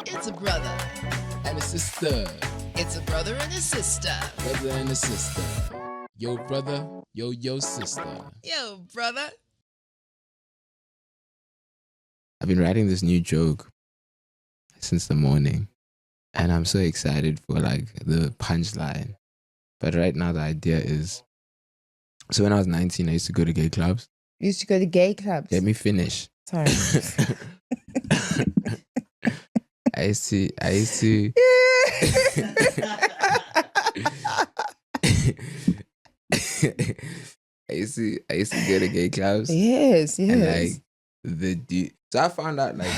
It's a brother and a sister. It's a brother and a sister. Brother and a sister. Yo, brother. Yo, sister. Yo, brother. I've been writing this new joke since the morning, and I'm so excited for like the punchline. But right now the idea is, so when I was 19, I used to go to gay clubs. You used to go to gay clubs? Let me finish. Sorry. I used to I used to go to gay clubs. Yes. And like the dude. So I found out like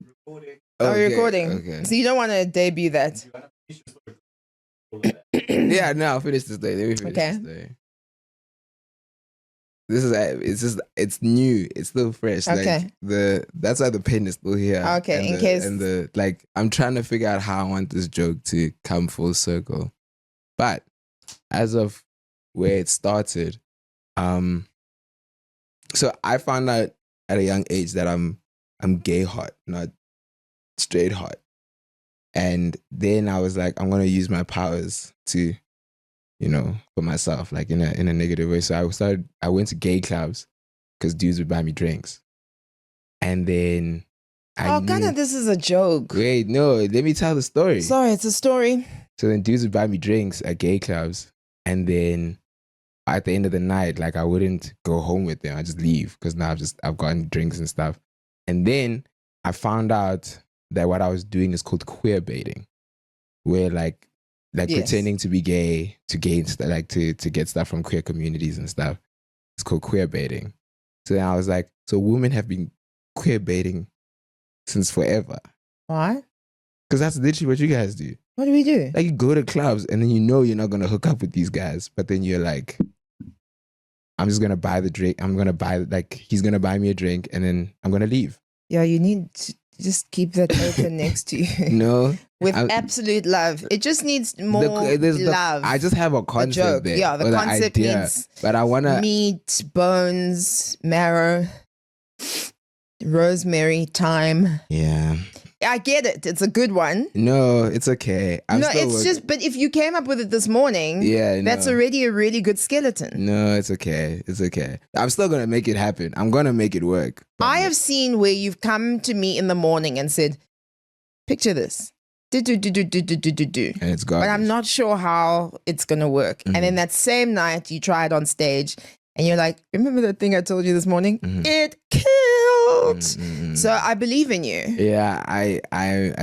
recording. Oh, you're recording. Okay. So you don't want to debut that. Yeah, no, I'll finish this day. Let me finish this day. This is it's new. It's still fresh. Okay. Like that's why the pen is still here. Okay, I'm trying to figure out how I want this joke to come full circle. But as of where it started, so I found out at a young age that I'm gay hot, not straight hot. And then I was like, I'm gonna use my powers to, for myself, like in a negative way. So I went to gay clubs because dudes would buy me drinks. And then this is a joke. Wait, no, let me tell the story. Sorry, it's a story. So then dudes would buy me drinks at gay clubs. And then at the end of the night, like I wouldn't go home with them. I just leave because now I've gotten drinks and stuff. And then I found out that what I was doing is called queer baiting, where like yes, pretending to be gay to gain to get stuff from queer communities and stuff. It's called queer baiting. So then I was like, so women have been queer baiting since forever. Why? Because that's literally what you guys do. What do we do? Like you go to clubs and then you're not gonna hook up with these guys, but then you're like, I'm just gonna buy the drink. He's gonna buy me a drink and then I'm gonna leave. Yeah, you need to just keep that open next to you. No. With absolute love. It just needs more love. I just have a concept there. Yeah, the concept needs but I wanna meat, bones, marrow, rosemary, thyme. Yeah. I get it. It's a good one. No, it's okay. But if you came up with it this morning, that's already a really good skeleton. No, it's okay. It's okay. I'm still going to make it happen. I'm going to make it work. I have seen where you've come to me in the morning and said, picture this. Do. And it's garbage. But I'm not sure how it's going to work. Mm-hmm. And then that same night you try it on stage and you're like, remember that thing I told you this morning? Mm-hmm. It killed. Mm-hmm. So I believe in you. Yeah, I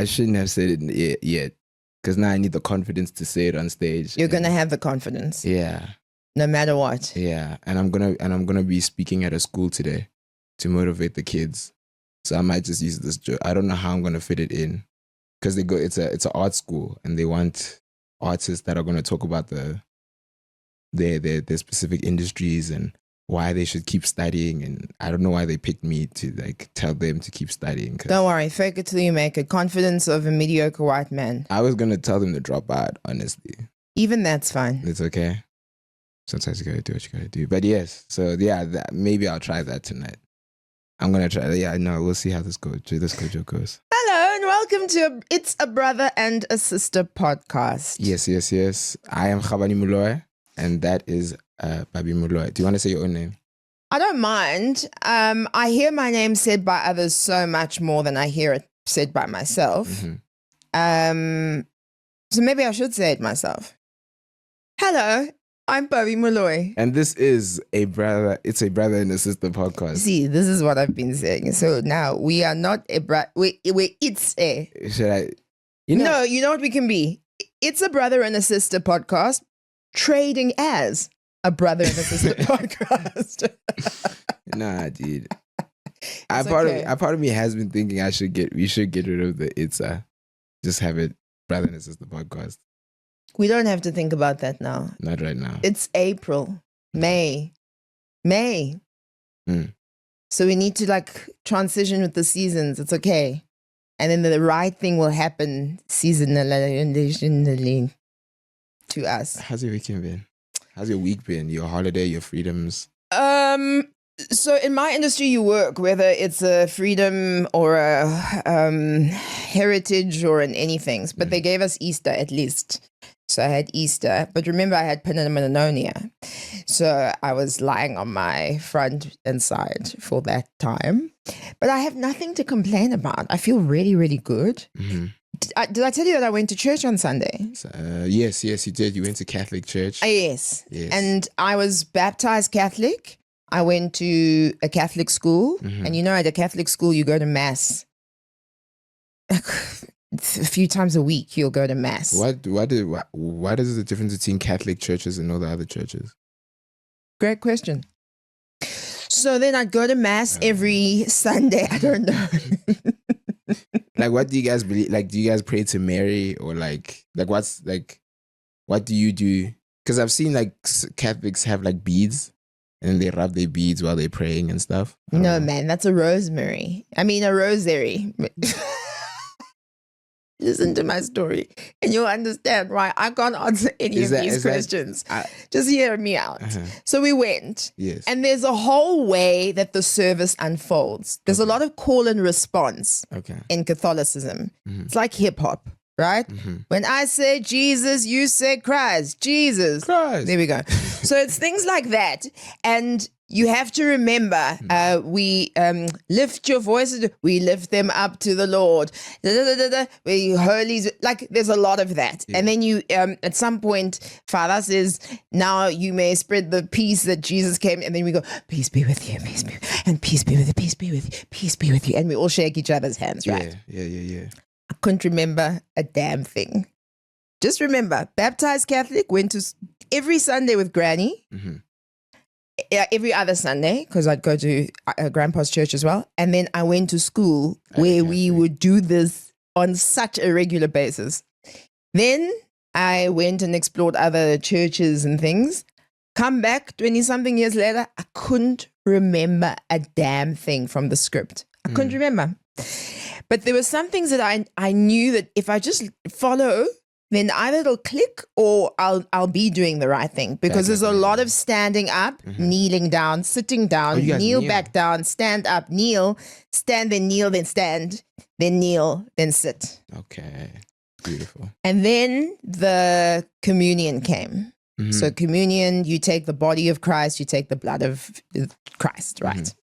shouldn't have said it yet because now I need the confidence to say it on stage. You're gonna have the confidence. Yeah. No matter what. Yeah, and I'm gonna be speaking at a school today to motivate the kids. So I might just use this joke. I don't know how I'm gonna fit it in because it's an art school and they want artists that are gonna talk about their specific industries and why they should keep studying, and I don't know why they picked me to like tell them to keep studying. Don't worry, fake it till you make it. Confidence of a mediocre white man. I was gonna tell them to drop out, honestly. Even that's fine. It's okay. Sometimes you gotta do what you gotta do. But yes, so yeah, maybe I'll try that tonight. I'm gonna try that. Yeah, no, we'll see how this joke goes. Hello and welcome to It's a Brother and a Sister podcast. Yes. I am Khabani Muloy, and that is Babi Muloy. Do you want to say your own name? I don't mind. I hear my name said by others so much more than I hear it said by myself. Mm-hmm. So maybe I should say it myself. Hello, I'm Babi Muloy. And this is a brother and a sister podcast. See, this is what I've been saying. So now we are not a brother. It's a. Should I? No, you know what we can be? It's a brother and a sister podcast trading as a brother and a sister podcast. Nah, dude. Part of me has been thinking we should get rid of the just have it brother and sister podcast. We don't have to think about that now. Not right now. It's April, May. So we need to transition with the seasons. It's okay. And then the right thing will happen seasonally to us. How's your weekend been? How's your week been? Your holiday, your freedoms? So in my industry, you work, whether it's a freedom or a heritage or in anything, but they gave us Easter at least. So I had Easter, but remember I had pneumonia. So I was lying on my front and side for that time. But I have nothing to complain about. I feel really, really good. Mm-hmm. Did I tell you that I went to church on Sunday? Yes, you did. You went to Catholic church. Yes. Yes. And I was baptized Catholic. I went to a Catholic school. Mhm. And at a Catholic school, you go to mass. A few times a week, you'll go to mass. What is the difference between Catholic churches and all the other churches? Great question. So then I'd go to mass every Sunday. I don't know. Like, what do you guys believe? Like, do you guys pray to Mary, or like what do you do? Because I've seen like Catholics have like beads, and they rub their beads while they're praying and stuff. I don't No, know. man, that's a rosary. I mean, a rosary. Listen to my story, and you'll understand why I can't answer any Is of that- these is that- questions. I- Just hear me out. Uh-huh. So we went. Yes. And there's a whole way that the service unfolds. There's a lot of call and response Okay. in Catholicism. Mhm. It's like hip hop, right? Mhm. When I say Jesus, you say Christ. Jesus. Christ. There we go. So it's things like that. And you have to remember, we lift your voices, we lift them up to the Lord. Da, da, da, da, da. We holy, like there's a lot of that. Yeah. And then you, at some point, Father says, now you may spread the peace that Jesus came. And then we go, peace be with you, peace be, and peace be with you, peace be with you, peace be with you. And we all shake each other's hands, right? Yeah. I couldn't remember a damn thing. Just remember, baptized Catholic, went to every Sunday with Granny. Mm-hmm. Every other Sunday, because I'd go to Grandpa's church as well. And then I went to school where we Catholic. would do this on such a regular basis. Then I went and explored other churches and things. Come back 20-something years later, I couldn't remember a damn thing from the script. I couldn't remember. But there were some things that I knew that if I just follow, then either it'll click or I'll be doing the right thing, because there's a lot of standing up, kneeling down, sitting down, you guys kneel kneel? back down, stand up, kneel, stand, then kneel, then stand, then kneel, then sit. Okay. Beautiful. And then the communion came. Mhm. So communion, you take the body of Christ, you take the blood of Christ, right?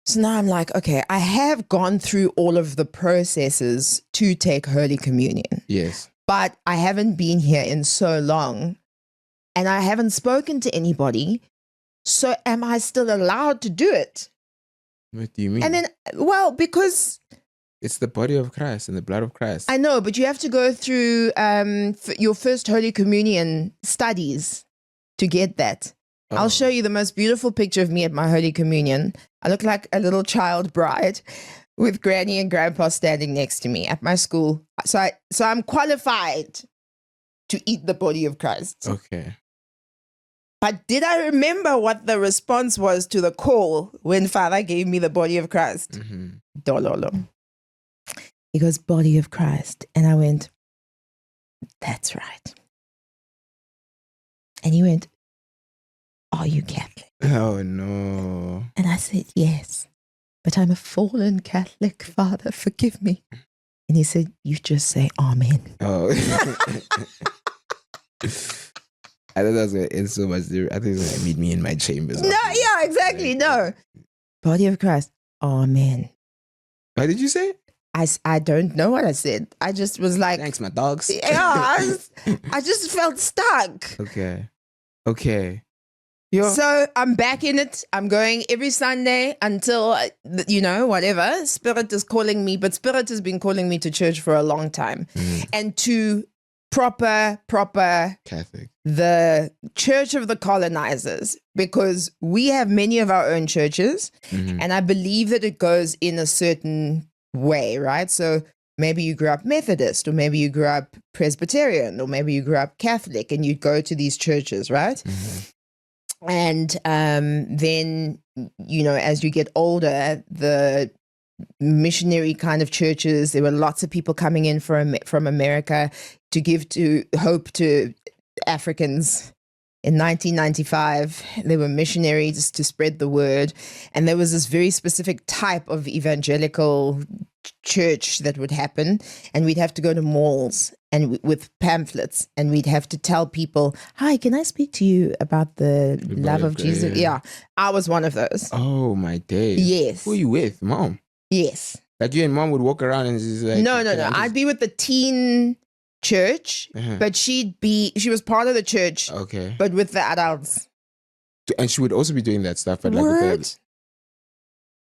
So now I'm like, okay, I have gone through all of the processes to take Holy Communion, Yes. but I haven't been here in so long and I haven't spoken to anybody. So am I still allowed to do it? What do you mean? And then, well, because It's the body of Christ and the blood of Christ. I know, but you have to go through your first Holy Communion studies to get that. I'll show you the most beautiful picture of me at my Holy Communion. I look like a little child bride with Granny and Grandpa standing next to me at my school. So I'm qualified to eat the body of Christ. Okay. But did I remember what the response was to the call when Father gave me the body of Christ? Mm-hmm. Dololo. He goes, body of Christ. And I went, that's right. And he went, are you Catholic? Oh no. And I said, yes, but I'm a fallen Catholic, Father, forgive me. And he said, you just say amen. Oh. I thought that was gonna end so much. I think it's gonna meet me in my chambers. No, yeah, exactly, no. Body of Christ, amen. What did you say? I don't know what I said. I just was like, Thanks, my dogs. yeah, I just felt stuck. Okay. Yo. So I'm back in it. I'm going every Sunday until, whatever. Spirit is calling me, but Spirit has been calling me to church for a long time. And to proper Catholic. the Church of the Colonizers, because we have many of our own churches, and I believe that it goes in a certain way, right? So maybe you grew up Methodist, or maybe you grew up Presbyterian, or maybe you grew up Catholic, and you go to these churches, right? And then, as you get older, the missionary kind of churches, there were lots of people coming in from America to give hope to Africans In 1995, there were missionaries to spread the word. And there was this very specific type of evangelical church that would happen. And we'd have to go to malls and with pamphlets. And we'd have to tell people, hi, can I speak to you about the love of Jesus? Yeah. I was one of those. Oh, my days. Yes. Who are you with? Mom? Yes. Like you and mom would walk around and just like... No. I'd be with the teen church, but she was part of the church, Okay. but with the adults. And she would also be doing that stuff, but like Word. with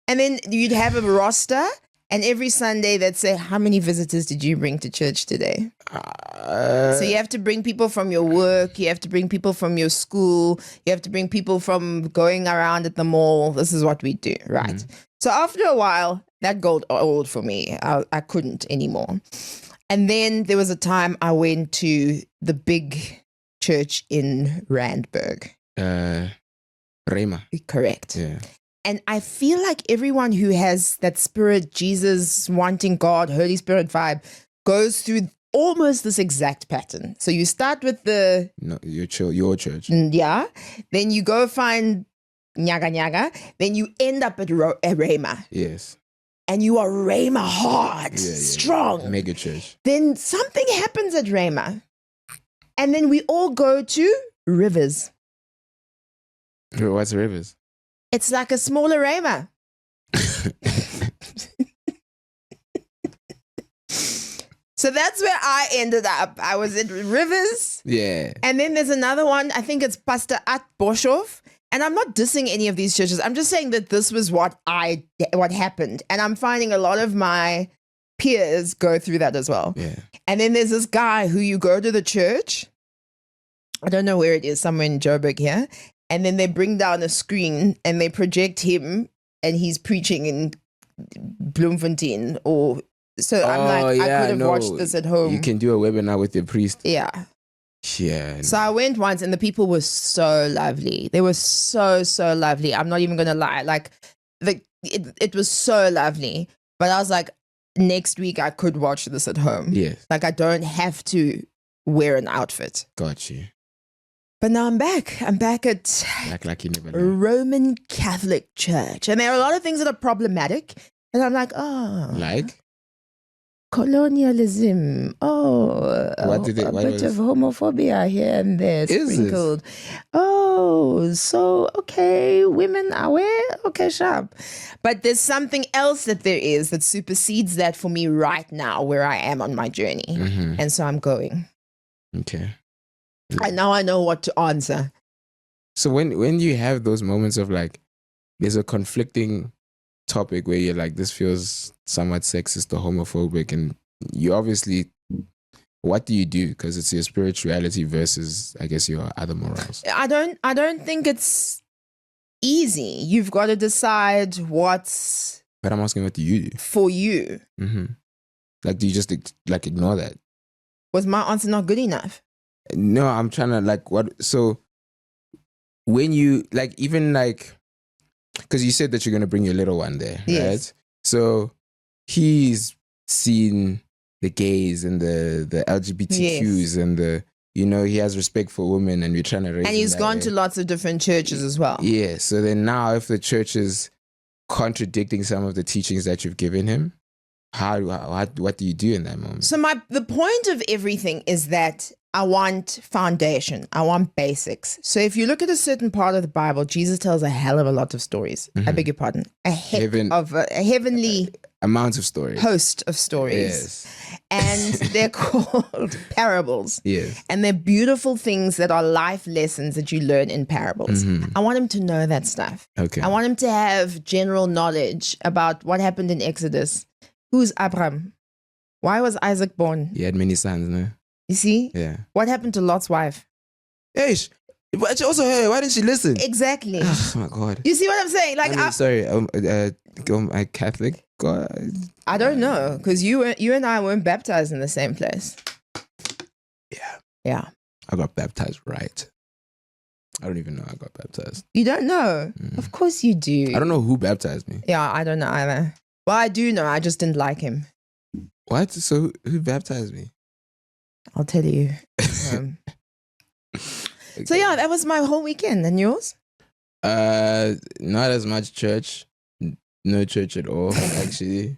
And then you'd have a roster, and every Sunday they'd say, how many visitors did you bring to church today? So you have to bring people from your work, you have to bring people from your school, you have to bring people from going around at the mall. This is what we do, right? So after a while, that got old for me. I couldn't anymore. And then there was a time I went to the big church in Randburg. Rema. Correct. Yeah. And I feel like everyone who has that spirit, Jesus, wanting God, Holy Spirit vibe, goes through almost this exact pattern. So you start with your church. Yeah. Then you go find Nyaga Nyaga. Then you end up at Rema. Yes. And you are Rema hard, strong. Mega church. Then something happens at Rema. And then we all go to Rivers. What's Rivers? It's like a smaller Rema. So that's where I ended up. I was at Rivers. Yeah. And then there's another one. I think it's Pastor At Boshoff. And I'm not dissing any of these churches. I'm just saying that this was what happened. And I'm finding a lot of my peers go through that as well. Yeah. And then there's this guy who you go to the church. I don't know where it is, somewhere in Joburg here. And then they bring down a screen and they project him and he's preaching in Bloemfontein so I'm like, I could have watched this at home. You can do a webinar with your priest. Yeah. Yeah. So I went once and the people were so lovely. They were so, so lovely. I'm not even going to lie. Like it was so lovely. But I was like, next week I could watch this at home. Yes. Like I don't have to wear an outfit. Got you. But now I'm back. I'm back at like you never know. Roman Catholic Church. And there are a lot of things that are problematic. And I'm like, like? Colonialism. A bit of homophobia here and there sprinkled. Okay, women are where? Okay, sharp. But there's something else that there is that supersedes that for me right now where I am on my journey. Mm-hmm. And so I'm going. Okay. And now I know what to answer. So when you have those moments of like, there's a conflicting topic where you're like, this feels somewhat sexist or homophobic, and you obviously, what do you do? Because it's your spirituality versus, I guess, your other morals. I don't think it's easy. You've got to decide what's. But I'm asking, what do you do for you? Mm-hmm. Like, do you just like ignore that? Was my answer not good enough? No, I'm trying to like what. So when you like, even like. Because you said that you're going to bring your little one there, yes. Right? So he's seen the gays and the LGBTQs and he has respect for women, and we're trying to raise and he's gone to lots of different churches as well. Yeah. So then now if the church is contradicting some of the teachings that you've given him, what do you do in that moment? So the point of everything is that I want foundation. I want basics. So if you look at a certain part of the Bible, Jesus tells a hell of a lot of stories. Mm-hmm. I beg your pardon. A heavenly amounts of stories. Host of stories. Yes. And they're called parables. Yes. And they're beautiful things that are life lessons that you learn in parables. Mm-hmm. I want him to know that stuff. Okay. I want him to have general knowledge about what happened in Exodus. Who's Abraham? Why was Isaac born? He had many sons, no? You see? Yeah. What happened to Lot's wife? Hey, but also her. Why didn't she listen? Exactly. Oh my God. You see what I'm saying? Like, sorry. I'm Catholic. God. I don't know, because you and I weren't baptized in the same place. Yeah. Yeah. I got baptized right. I don't even know I got baptized. You don't know? Of course you do. I don't know who baptized me. Yeah, I don't know either. Well, I do know. I just didn't like him. What? So who baptized me? I'll tell you. So yeah, that was my whole weekend. And yours? Not as much church. No church at all, actually.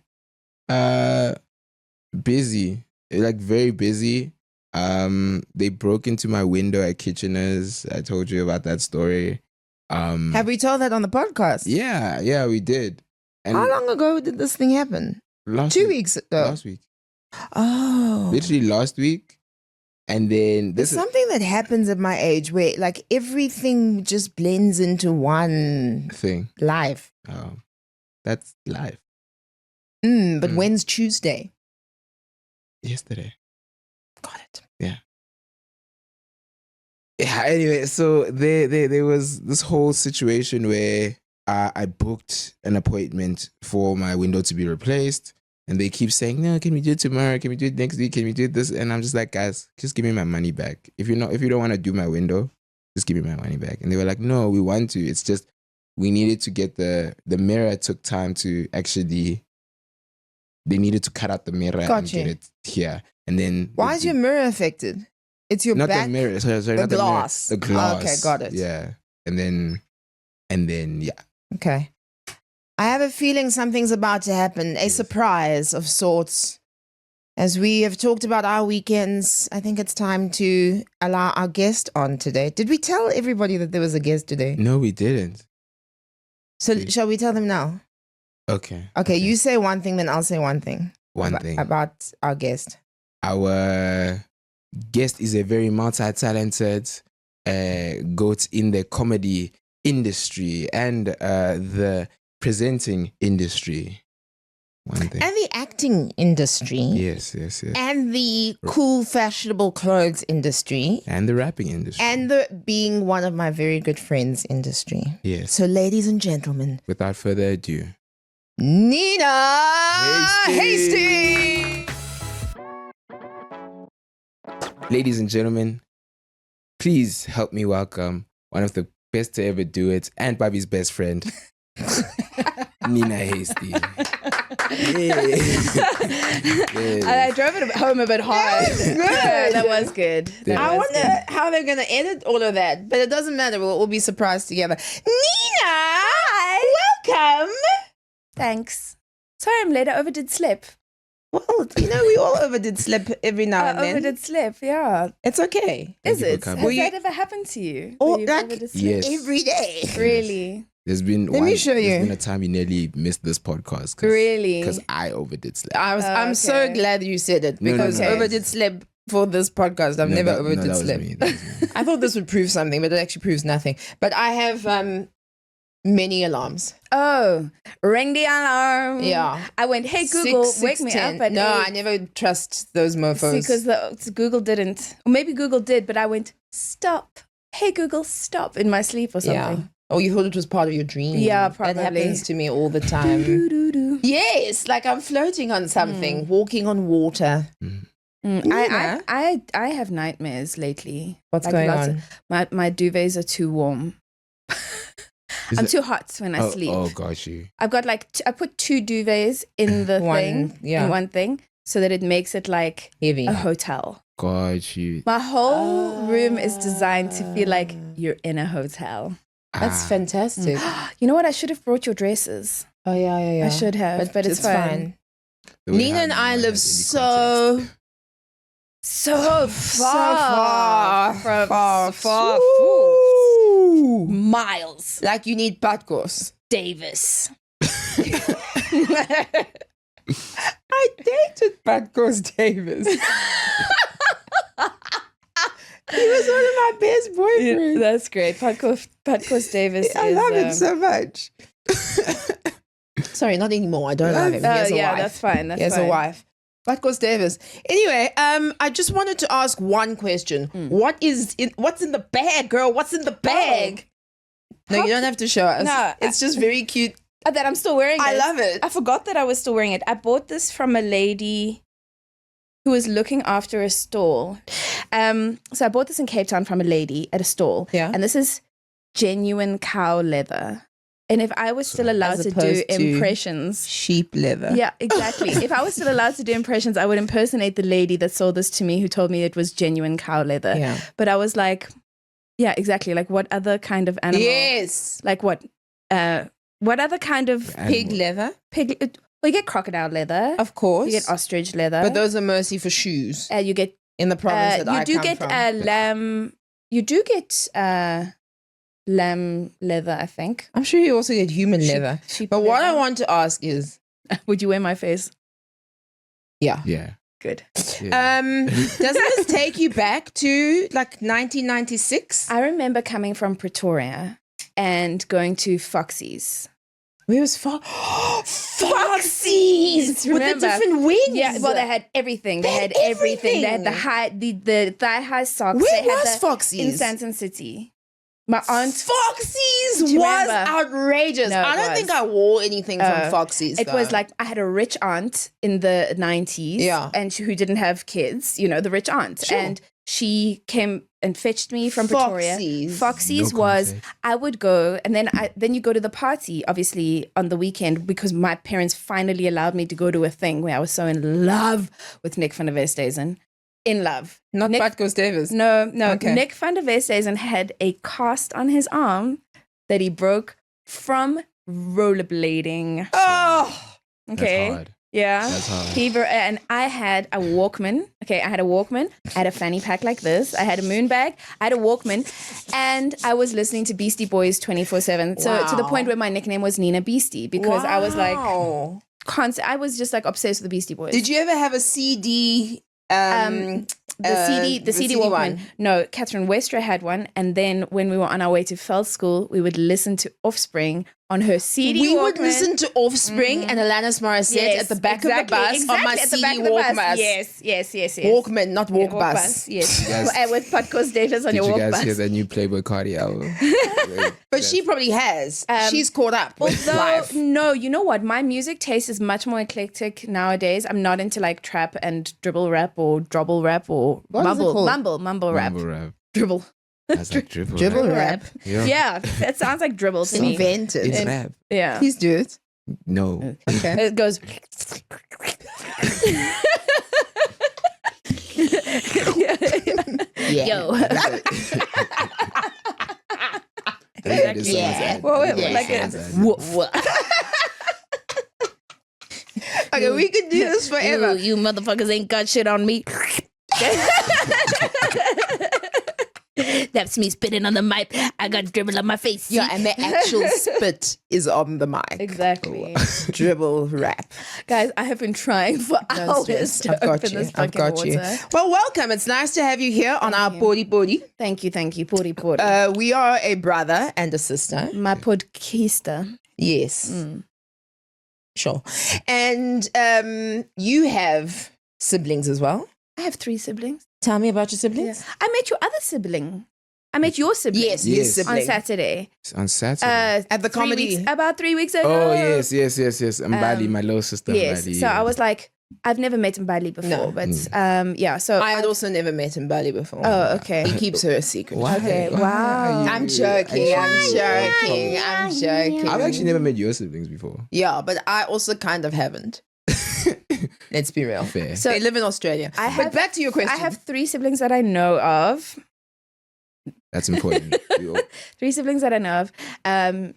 Busy. Like very busy. They broke into my window at Kitchener's. I told you about that story. Have we told that on the podcast? Yeah, we did. And how long ago did this thing happen? 2 weeks ago. Last week. Oh. Literally last week. And then There's something that happens at my age where like everything just blends into one thing. Life. Oh, that's life. But when's Tuesday? Yesterday. Got it. Yeah. Yeah, anyway, so there was this whole situation where I booked an appointment for my window to be replaced. And they keep saying, no, can we do it tomorrow? Can we do it next week? Can we do this? And I'm just like, guys, just give me my money back. If you don't want to do my window, just give me my money back. And they were like, no, we want to. It's just, we needed to get the mirror took time to actually, they needed to cut out the mirror and get it here. And then. Why is your mirror affected? It's your not back? The mirror, sorry, the not glass. The glass. Okay, got it. Yeah. And then, yeah. Okay. I have a feeling something's about to happen, a surprise of sorts. As we have talked about our weekends, I think it's time to allow our guest on today. Did we tell everybody that there was a guest today? No, we didn't. So shall we tell them now? Okay. Okay, you say one thing, then I'll say one thing. One thing. About our guest. Our guest is a very multi-talented goat in the comedy industry and the presenting industry. One thing. And the acting industry. Yes. And the cool, fashionable clothes industry. And the rapping industry. And the being one of my very good friends industry. Yes. So, ladies and gentlemen. Without further ado. Nina Hastie. Ladies and gentlemen, please help me welcome one of the best to ever do it and Bobby's best friend. Nina Hastie. Yeah. I drove it home a bit hard. That was good. I wonder good. how they're going to edit all of that, but it doesn't matter. We'll be surprised together. Nina! Welcome! Thanks. Sorry I'm late. I overdid slip. Well, we all overdid slip every now and then. Overdid slip, yeah. It's okay. Is it? Has Has that ever happened to you? Oh, Where you've like, overdid slip? yes. Every day. Really? There's been Let me show you. There's been a time you nearly missed this podcast. Really? Because I overdid slip. I'm so glad you said it because No. overdid slip for this podcast. I've never overdid slip. That was me. I thought this would prove something, but it actually proves nothing. But I have many alarms. Oh, ring the alarm. Yeah. I went, hey, Google, 6, wake me 10. up at No, 8. I never trust those mofos. Because Google didn't. Or maybe Google did, but I went, stop. Hey, Google, stop in my sleep or something. Yeah. Oh, you thought it was part of your dream. Yeah, probably. That happens to me all the time. Do-do-do-do. Yes, like I'm floating on something, walking on water. I have nightmares lately. What's going on? My duvets are too warm. I'm too hot when I sleep. Oh, gosh, you. I've got I put 2 duvets in the in one thing, so that it makes it like Heavy. a hotel. Gosh, you. My whole room is designed to feel like you're in a hotel. That's fantastic. You know what? I should have brought your dresses. Oh, yeah. I should have, but it's fine. Nina and I live so far from miles. Like you need Patkos. Davis. I dated Patkos Davis. He was one of my best boyfriends. That's great. Patkos Davis I love it so much. Sorry, not anymore. I don't love him. He has a wife. That's fine. He has a wife. Patkos Davis. Anyway, I just wanted to ask one question. What's in the bag, girl? What's in the bag? No, you don't have to show us. No, it's just very cute. That I'm still wearing it. I love it. I forgot that I was still wearing it. I bought this from a lady who was looking after a stall. So I bought this in Cape Town from a lady at a stall. Yeah. And this is genuine cow leather. And if I was still allowed As to do opposed to impressions. Sheep leather. Yeah, exactly. If I was still allowed to do impressions, I would impersonate the lady that sold this to me who told me it was genuine cow leather. Yeah. But I was like, Yeah, exactly. Like what other kind of animal? Yes. Like what other kind of Pig leather, pig? Well, you get crocodile leather. of course. You get ostrich leather. but those are mostly for shoes you get in the province that you I do come get from. lamb. You do get lamb leather, I think. I'm sure you also get human leather. Sheep But what I leather. want to ask is, Would you wear my face? yeah. Yeah. Good. Yeah. Doesn't this take you back to like 1996? I remember coming from Pretoria and going to Foxy's. Where was Foxy's with the Remember? different wings? Yeah, well, they had everything. They had everything. They had the thigh high socks. Where they had was the, Foxy's? in Sandton City. My aunt. Foxy's Do you was remember? outrageous. No, it I don't was. think I wore anything from Foxy's. It was though. like I had a rich aunt in the 90s, Yeah. and who didn't have kids. You know, the rich aunt, Sure. and she came and fetched me from Pretoria. Foxy's. Foxy's No was context. I would go, and then you go to the party, obviously on the weekend, because my parents finally allowed me to go to a thing where I was so in love with Nick van der Westhuizen. In love. Not Nick- Bad Ghost Davis. No. Okay. Nick van der Westhuizen had a cast on his arm that he broke from rollerblading. Oh, Okay. That's hard. Yeah. That's hard. And I had a Walkman. Okay, I had a Walkman. I had a fanny pack like this. I had a moon bag. I had a Walkman. And I was listening to Beastie Boys 24/7. So to the Wow. point where my nickname was Nina Beastie because I was like wow. I was just like obsessed with the Beastie Boys. Did you ever have a CD? The CD Walkman. one. No, Catherine Westra had one. And then when we were on our way to Feld School, we would listen to Offspring on her CD We Walkman. would listen to Offspring and Alanis Morissette at the back of the bus on my at the CD back of the Walkman. bus. Yes. Walkman, not walk Walk bus. yes. Yes. With podcast Davis on Did your you walk guys bus. hear that new Playboy Cardi album? But she probably has. She's caught up with Although, life. no, you know what? My music taste is much more eclectic nowadays. I'm not into like trap and dribble rap or drobble rap or What is it called? mumble rap. Mumble rap. Dribble. That's like dribble, Dribble rap. rap. Yeah. Yeah, that sounds like dribble to me. Invented. It's rap. Yeah. Please do it. No. Okay. It goes. Yeah. Yo. Exactly. Yeah. Well, wait, Yeah. like Okay, we could do this forever. you motherfuckers ain't got shit on me. That's me spitting on the mic. I got dribble on my face. Yeah, and the actual spit is on the mic. Exactly. Dribble rap. Guys, I have been trying for Don't hours stress. to I've got open you. this I've fucking got you. water. Well, welcome. It's nice to have you here on our Pori Pori. Thank you. Pori pori. We are a brother and a sister. My podcaster. Yes. Sure. And you have siblings as well. I have 3 siblings. Tell me about your siblings. I met your other sibling. I met your sibling. Yes, Yes. his On sibling. Saturday. On Saturday. At the 3 comedy. weeks, about 3 weeks ago. Oh, yes. Mbali, my little sister. Yes. Mbali, So I was like, I've never met Mbali before, No. but yeah. So I had also never met in Bali before. Oh, okay. He keeps her a secret. Why? Okay, Why wow. are you- I'm joking. I'm joking. I'm joking. I've actually never met your siblings before. Yeah, but I also kind of haven't. Let's be real. Fair. So They live in Australia. I But have- back to your question. I have 3 siblings that I know of. That's important. 3 siblings that I know of. No,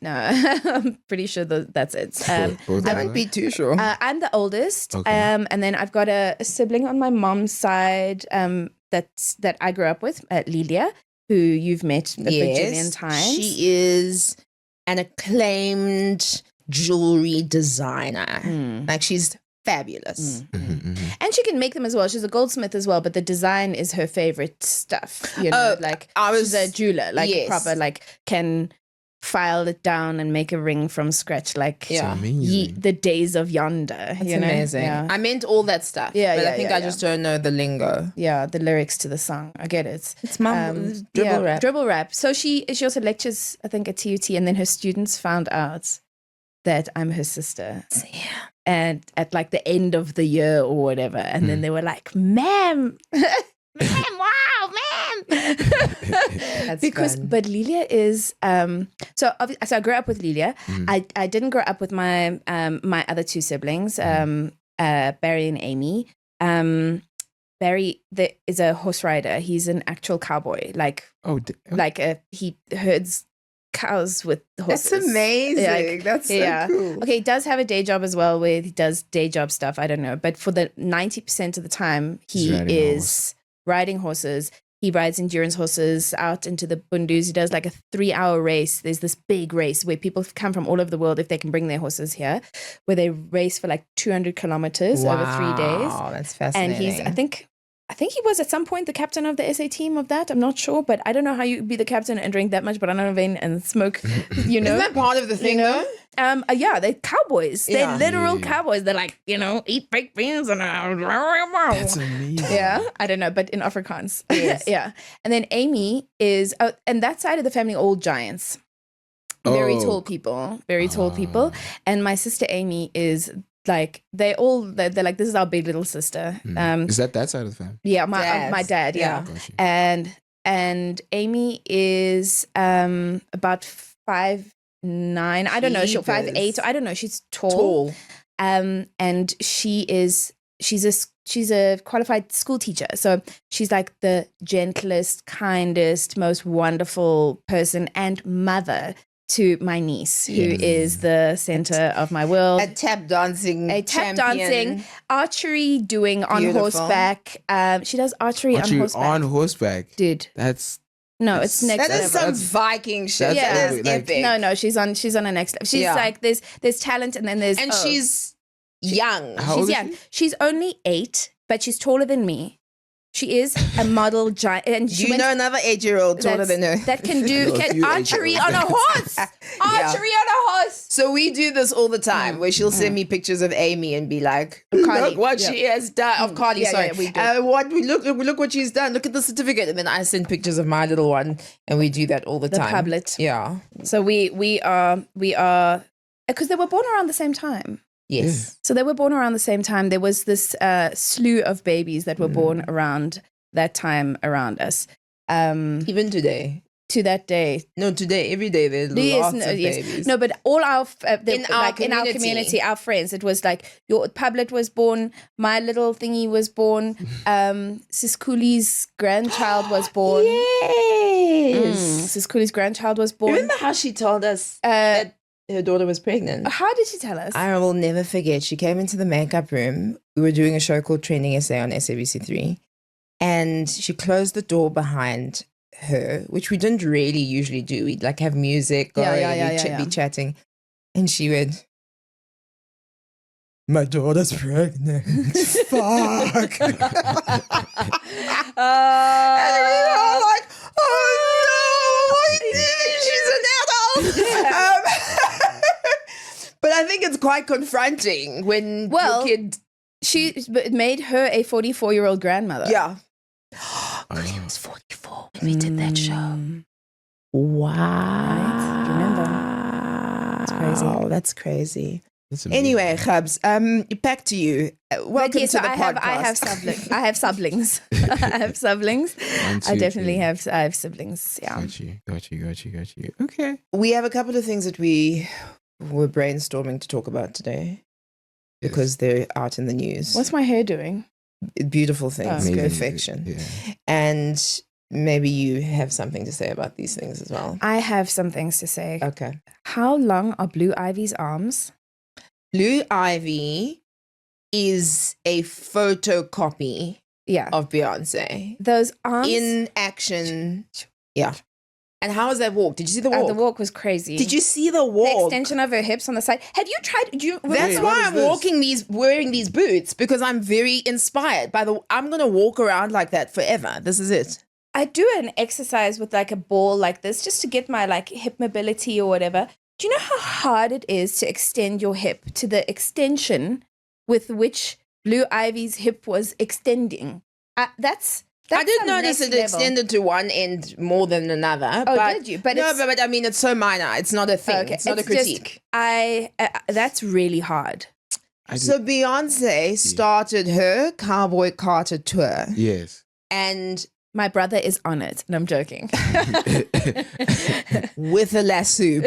I'm pretty sure that's it. Both I are, wouldn't right? be too sure. I'm the oldest, Okay. and then I've got a sibling on my mom's side that I grew up with, Lilia, who you've met a bajillion times. She is an acclaimed jewelry designer. Like she's fabulous. Mhm, mhm. And she can make them as well. She's a goldsmith as well, but the design is her favorite stuff. You know, Oh, like I was- she's a jeweler, like Yes. proper, like can file it down and make a ring from scratch, like Yeah. It's amazing. the days of yonder. It's you know? amazing. Yeah. I meant all that stuff. Yeah, but yeah, I think yeah, I just don't know the lingo. Yeah, the lyrics to the song. I get it. It's dribble rap. Dribble rap. So she also lectures, I think, at TUT, and then her students found out that I'm her sister. Yeah. And at like the end of the year or whatever, and then they were like, "Ma'am, ma'am, wow, ma'am." Because, fun. but Lilia is so I grew up with Lilia. I didn't grow up with my my other 2 siblings, Barry and Amy. there is a horse rider. He's an actual cowboy. Like he herds cows with horses. That's amazing. Like, That's so cool. Okay, he does have a day job as well where he does day job stuff. I don't know. But for the 90% of the time, he is riding horses. He rides endurance horses out into the bundus. He does like a 3-hour race. There's this big race where people come from all over the world if they can bring their horses here, where they race for like 200 kilometers over 3 days. Wow, that's fascinating. And he's, I think he was at some point the captain of the SA team of that. I'm not sure, but I don't know how you be the captain and drink that much banana vein and smoke, you know. Isn't that part of the thing, though? Yeah, they're cowboys. Yeah. They're literal cowboys. They're like, eat baked beans and That's amazing. yeah, I don't know, but in Afrikaans. Yes. Yeah. And then Amy is, and that side of the family, all giants. Very tall people. And my sister Amy is like, they're like, this is our big little sister. Is that side of the family? Yeah, my dad, yeah. And Amy is about 5'9". I don't know, she's 5'8". I don't know, she's tall. And she's a qualified school teacher. So she's like the gentlest, kindest, most wonderful person and mother to my niece, who is the center of my world. A tap dancing archery doing on horseback. She does archery on horseback. On horseback. Dude. It's next level. That is some That's Viking shit. that's That is epic. epic. No, she's on a next level. She's like, there's talent and then there's... And she's young. How old She's is young. she? She's only 8, but she's taller than me. She is a model giant. And Do you know another 8-year-old taller than her? that can do A few archery on 8-year-olds. a horse. Archery on a horse. So we do this all the time, where she'll send me pictures of Amy and be like, Cardi, "Look what she has done." Of Cardi, Yeah, sorry. yeah, we do. Look what she's done. Look at the certificate, and then I send pictures of my little one, and we do that all the time. Tablet. Yeah. So we are because they were born around the same time. Yes. So they were born around the same time. There was this slew of babies that were born around that time around us. Even today. To that day. No, today, every day, there's lots of babies. No, but all our In our community, our friends, it was like your Pablet was born, my little thingy was born, Sis Cooley's grandchild was born. Yes. Sis Cooley's grandchild was born. Remember how she told us that her daughter was pregnant? How did she tell us? I will never forget. She came into the makeup room. We were doing a show called Trending SA on SABC3. And she closed the door behind her, which we didn't really usually do. We'd like have music going, be chatting. And she went, "My daughter's pregnant." Fuck. And we were all like, "Oh no, she's an adult." But I think it's quite confronting when your kid... She made her a 44-year-old grandmother. Yeah. Because he was 44 when we did that show. Wow. Right? Remember? It's crazy. Oh, that's crazy. That's amazing. Anyway, Chubs, back to you. Welcome to the podcast. I have siblings. I have siblings. I have siblings. One, two, I definitely three. I have siblings. Yeah. Got you. Okay. We have a couple of things that we were brainstorming to talk about today because they're out in the news. What's my hair doing? Beautiful things, Amazing. perfection. Yeah. And maybe you have something to say about these things as well. I have some things to say. Okay. How long are Blue Ivy's arms? Blue Ivy is a photocopy Yeah. of Beyonce Those arms. in action. Yeah. And how was that walk? Did you see the walk? The walk was crazy. Did you see the The walk? extension of her hips on the side. Have you tried? That's Wait, why what is I'm this? wearing these boots, because I'm very inspired by I'm gonna walk around like that forever. This is it. I do an exercise with like a ball like this just to get my like hip mobility or whatever. Do you know how hard it is to extend your hip to the extension with which Blue Ivy's hip was extending? That's I did some notice next it level. extended to one end more than another. Oh, but, did you? But no, it's- but I mean, it's so minor. It's not a thing. Okay, It's not a it's just- critique. That's really hard. So Beyonce started her Cowboy Carter tour, Yes. and My brother is on it, and I'm joking. with a lasso.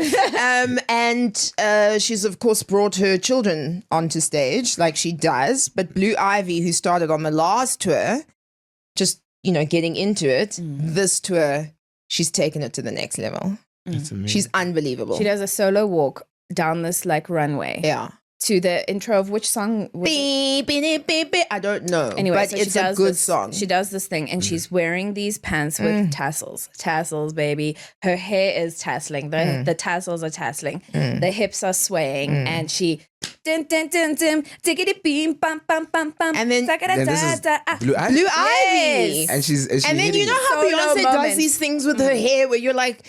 And she's, of course, brought her children onto stage like she does. But Blue Ivy, who started on the last tour, just, getting into it. This tour, she's taken it to the next level. That's amazing. She's unbelievable. She does a solo walk down this like runway. Yeah. To the intro of which song? Beep, beep, beep, beep. I don't know. Anyway, but so it's a good song. She does this thing and she's wearing these pants with tassels. Tassels, baby. Her hair is tasseling. The tassels are tasseling. The hips are swaying. And she dim, dim, dim, dim, diggity beam, bum, bum, bum, bum. And then this is Blue Ivy. Blue Ivy. And she's And then you know how Solo Beyonce moment. does these things with her hair where you're like,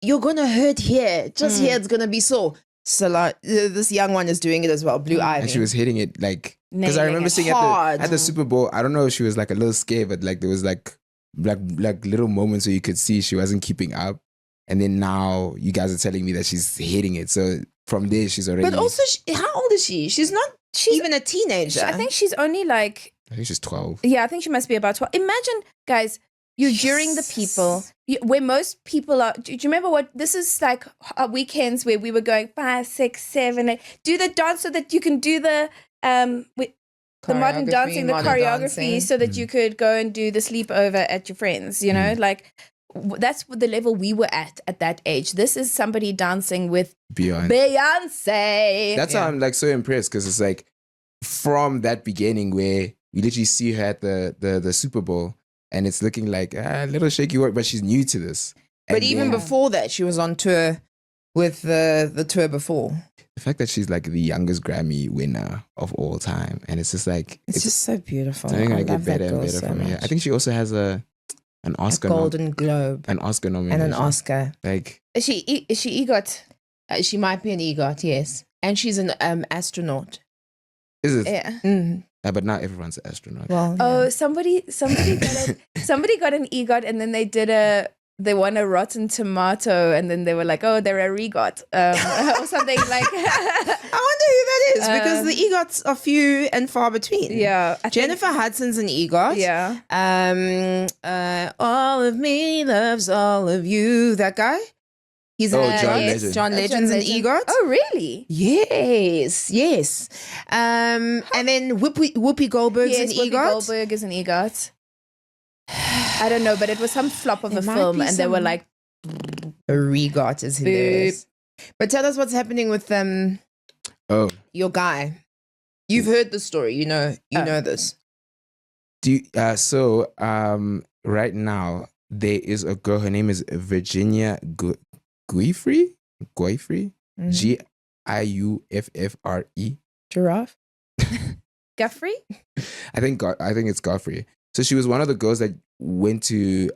you're going to hurt here. Just here, it's going to be sore. So this young one is doing it as well, Blue Ivy. And she was hitting it like, because I Nailing remember it seeing hard. at the Super Bowl, I don't know if she was like a little scared, but like there was like little moments where you could see she wasn't keeping up. And then now you guys are telling me that she's hitting it. So from there, she's already. But also, how old is she? She's not even a teenager. I think she's only like, I think she's 12. yeah, I think she must be about 12. Imagine, guys, you're during the people where most people are. Do you remember what this is like? Weekends where we were going 5, 6, 7, 8. Do the dance so that you can do the modern dancing, the choreography, so that you could go and do the sleepover at your friends. Like that's the level we were at that age. This is somebody dancing with Beyonce. That's how I'm like so impressed, because it's like from that beginning where you literally see her at the Super Bowl. And it's looking like a little shaky work, but she's new to this. But even before that, she was on tour with the tour before. The fact that she's like the youngest Grammy winner of all time. And it's just like... It's just so beautiful. It's only going to love get better that and girl better so from here. much. I think she also has an Oscar. A Golden Globe. An Oscar nomination. And an Oscar. Like... Is she EGOT? She might be an EGOT, yes. And she's an astronaut. Is it? Yeah. But not everyone's an astronaut. Well, Oh, somebody got an EGOT, and then they won a Rotten Tomato, and then they were like, oh, they're a REGOT, or something like. I wonder who that is, because the EGOTs are few and far between. Yeah, Jennifer Hudson's an EGOT. Yeah. All of me loves all of you. That guy. He's John Legend. John Legend's an EGOT. Oh, really? Yes. And then Whoopi Goldberg's an Whoopi EGOT. Goldberg is an EGOT. I don't know, but it was some flop of There a might film, be and they were some- like, A REGOT is hilarious. But tell us what's happening with your guy. You've heard the story. You know this. Do you, right now there is a girl. Her name is Virginia Guiffre. Giuffre. Giraffe. Guffrey? I think it's Godfrey. So she was one of the girls that went to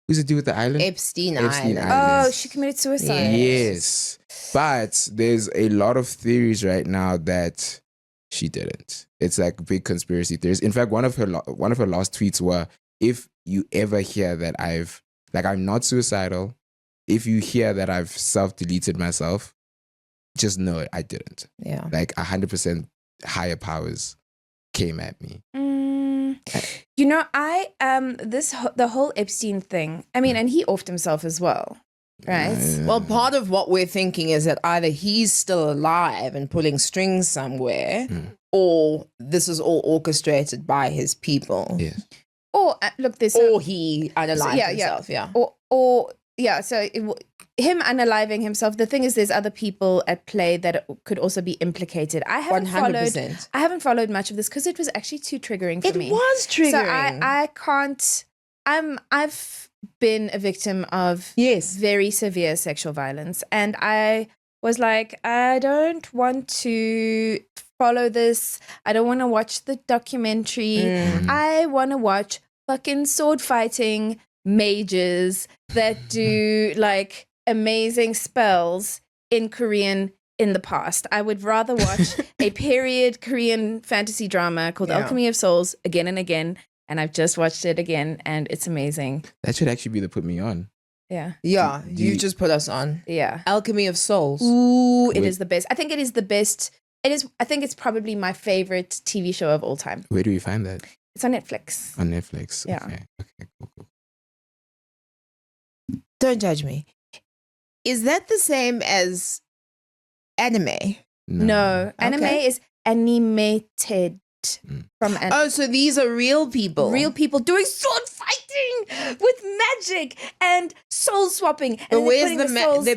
who's the dude with the island? Epstein Epstein Island. Island. Oh, she committed suicide. Yes. But there's a lot of theories right now that she didn't. It's like big conspiracy theories. In fact, one of her last tweets were, if you ever hear that I'm not suicidal, if you hear that I've self-deleted myself, just know I didn't. Yeah. Like 100% higher powers came at me. The whole Epstein thing. I mean, and he offed himself as well, right? Well, part of what we're thinking is that either he's still alive and pulling strings somewhere, or this is all orchestrated by his people. Yes. Or look, there's Or he unalived himself. Yeah. Him unaliving himself. The thing is, there's other people at play that could also be implicated. I haven't 100%. followed much of this because it was actually too triggering for me. It was triggering. So I can't. I've been a victim of very severe sexual violence, and I was like, I don't want to follow this. I don't want to watch the documentary. I want to watch fucking sword fighting mages that do like amazing spells in Korean in the past. I would rather watch a period Korean fantasy drama called Alchemy of Souls again and again. And I've just watched it again and it's amazing. That should actually be the put me on. Yeah. Yeah. You just put us on. Yeah. Alchemy of Souls. Ooh, it is the best. I think it is the best. I think it's probably my favorite TV show of all time. Where do we find that? It's on Netflix. On Netflix. Yeah. Okay, cool. Don't judge me. Is that the same as anime? No. Anime is animated. ripped from an Oh, so these are real people. real people doing sword fighting with magic and soul swapping. And But then they're where's putting the souls, the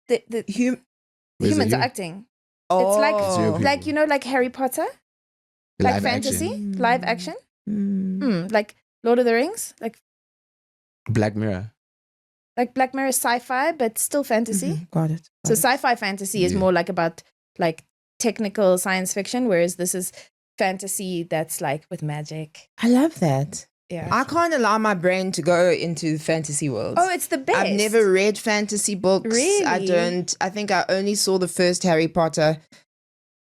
Where's the humans are human? acting. It's like It's real people. like, you know, like Harry Potter, like Live fantasy, action. live action, Mm. like Lord of the Rings, Black Mirror. like Black Mirror sci-fi, but still fantasy. Mhm. Got it. So sci-fi fantasy is Yeah. more like about like technical science fiction, whereas this is fantasy that's like with magic. I love that. Yeah. I can't allow my brain to go into fantasy worlds. Oh, it's the best. I've never read fantasy books. I Really? don't. I think I only saw the first Harry Potter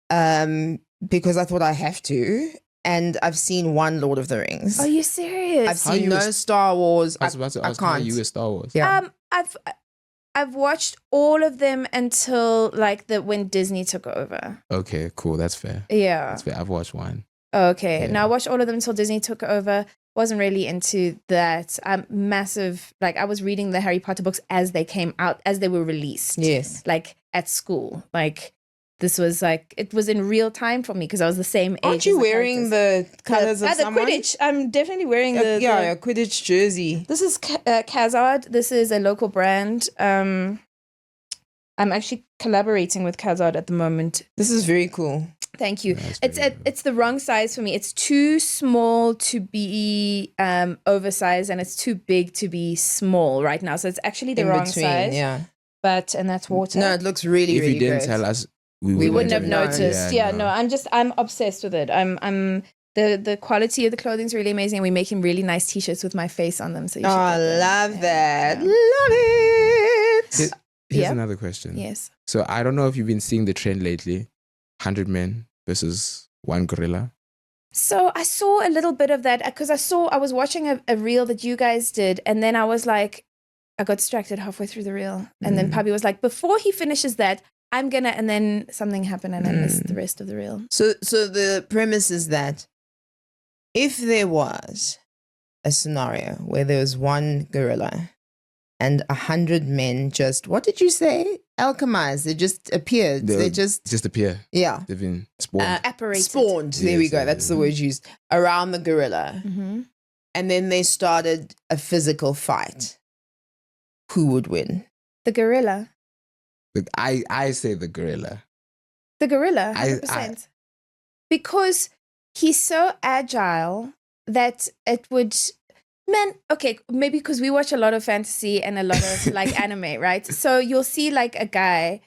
because I thought I have to. And I've seen one Lord of the Rings. Are you serious? I've How seen you no was- Star Wars. I was about to I ask how can't. you were Star Wars. Yeah. I've watched all of them until like when Disney took over. Okay, cool. That's fair. Yeah. That's fair. I've watched one. Okay. Yeah. Now I watched all of them until Disney took over. Wasn't really into that. I'm massive. Like I was reading the Harry Potter books as they came out, as they were released. Yes. Like at school. Like this was like, it was in real time for me because I was the same age. Aren't you as wearing characters. the colors of the someone? Quidditch? I'm definitely wearing the a Quidditch jersey. This is Khazad. This is a local brand. I'm actually collaborating with Khazad at the moment. This is very cool. Thank you. That's It's very cool. it's the wrong size for me. It's too small to be oversized, and it's too big to be small right now. So it's actually the In wrong between, size. yeah. But and that's water. No, it looks really, If really you didn't great. tell us, We wouldn't have known. noticed. Yeah, no, I'm obsessed with it. I'm the quality of the clothing is really amazing. We're making really nice t-shirts with my face on them. So you Oh, should I get them. love Yeah, that. yeah. Love it. Here's Yeah. another question. Yes. So I don't know if you've been seeing the trend lately: 100 men versus one gorilla. So I saw a little bit of that because I was watching a reel that you guys did, and then I was like, I got distracted halfway through the reel, and then Pabi was like, before he finishes that, I'm gonna, and then something happened, and I missed the rest of the reel. So the premise is that if there was a scenario where there was one gorilla and 100 men just, what did you say? Alchemized. They just appeared. They just, appear. yeah. They've been spawned. Apparated. Spawned. There we Yes, go. yeah, That's the yeah. word used. Around the gorilla. Mm-hmm. And then they started a physical fight. Who would win? The gorilla. Look, I say the gorilla. The gorilla, I- 100%. Because he's so agile that it would. Man, okay, maybe because we watch a lot of fantasy and a lot of like anime, right? So you'll see like a guy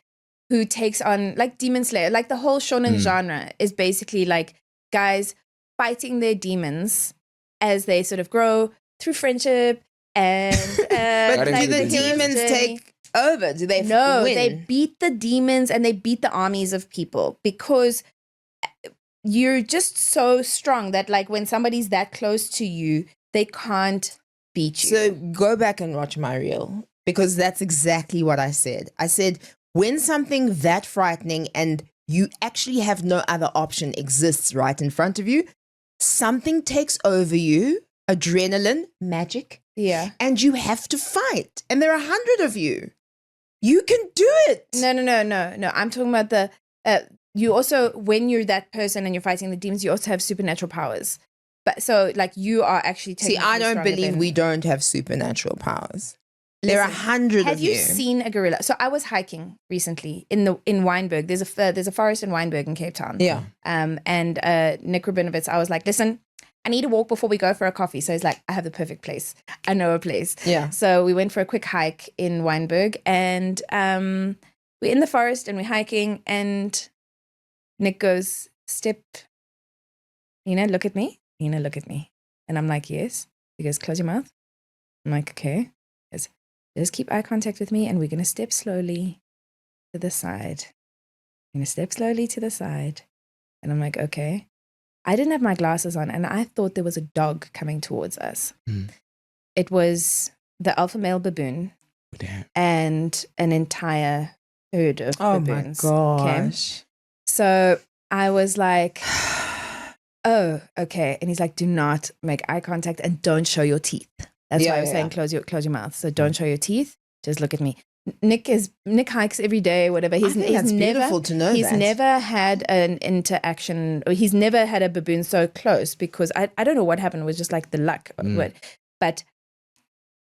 who takes on like Demon Slayer, like the whole shonen genre is basically like guys fighting their demons as they sort of grow through friendship and But Like do the the hero's demons journey. take over? Do they No, win? they beat the demons and they beat the armies of people because you're just so strong that like when somebody's that close to you, they can't beat you. So go back and watch my reel because that's exactly what I said. I said, when something that frightening and you actually have no other option exists right in front of you, something takes over you, adrenaline, magic, yeah. and you have to fight. And there are 100 of you. You can do it. No. I'm talking about the, you also, when you're that person and you're fighting the demons, you also have supernatural powers. But so like you are actually taking. See, I don't believe we don't have supernatural powers. There are Listen, 100 Have of you you. seen a gorilla? So I was hiking recently in Wynberg. There's a forest in Wynberg in Cape Town. Yeah. And Nick Rabinovitz, I was like, listen, I need to walk before we go for a coffee. So he's like, I have the perfect place. I know a place. Yeah. So we went for a quick hike in Wynberg, and we're in the forest and we're hiking, and Nick goes, step, Nina, look at me. Nina, look at me. And I'm like, yes. He goes, close your mouth. I'm like, okay. He goes, just keep eye contact with me, and we're going to step slowly to the side. I'm going to step slowly to the side. And I'm like, okay. I didn't have my glasses on, and I thought there was a dog coming towards us. Mm. It was the alpha male baboon Damn. and an entire herd of Oh my baboons. okay? gosh. So I was like, oh, okay. And he's like, do not make eye contact and don't show your teeth. That's Yeah, why I was yeah, saying close your mouth. So don't show your teeth. Just look at me. Nick hikes every day, whatever. He's that's never beautiful to know. He's that. never had an interaction, or he's never had a baboon so close, because I don't know what happened. It was just like the luck, but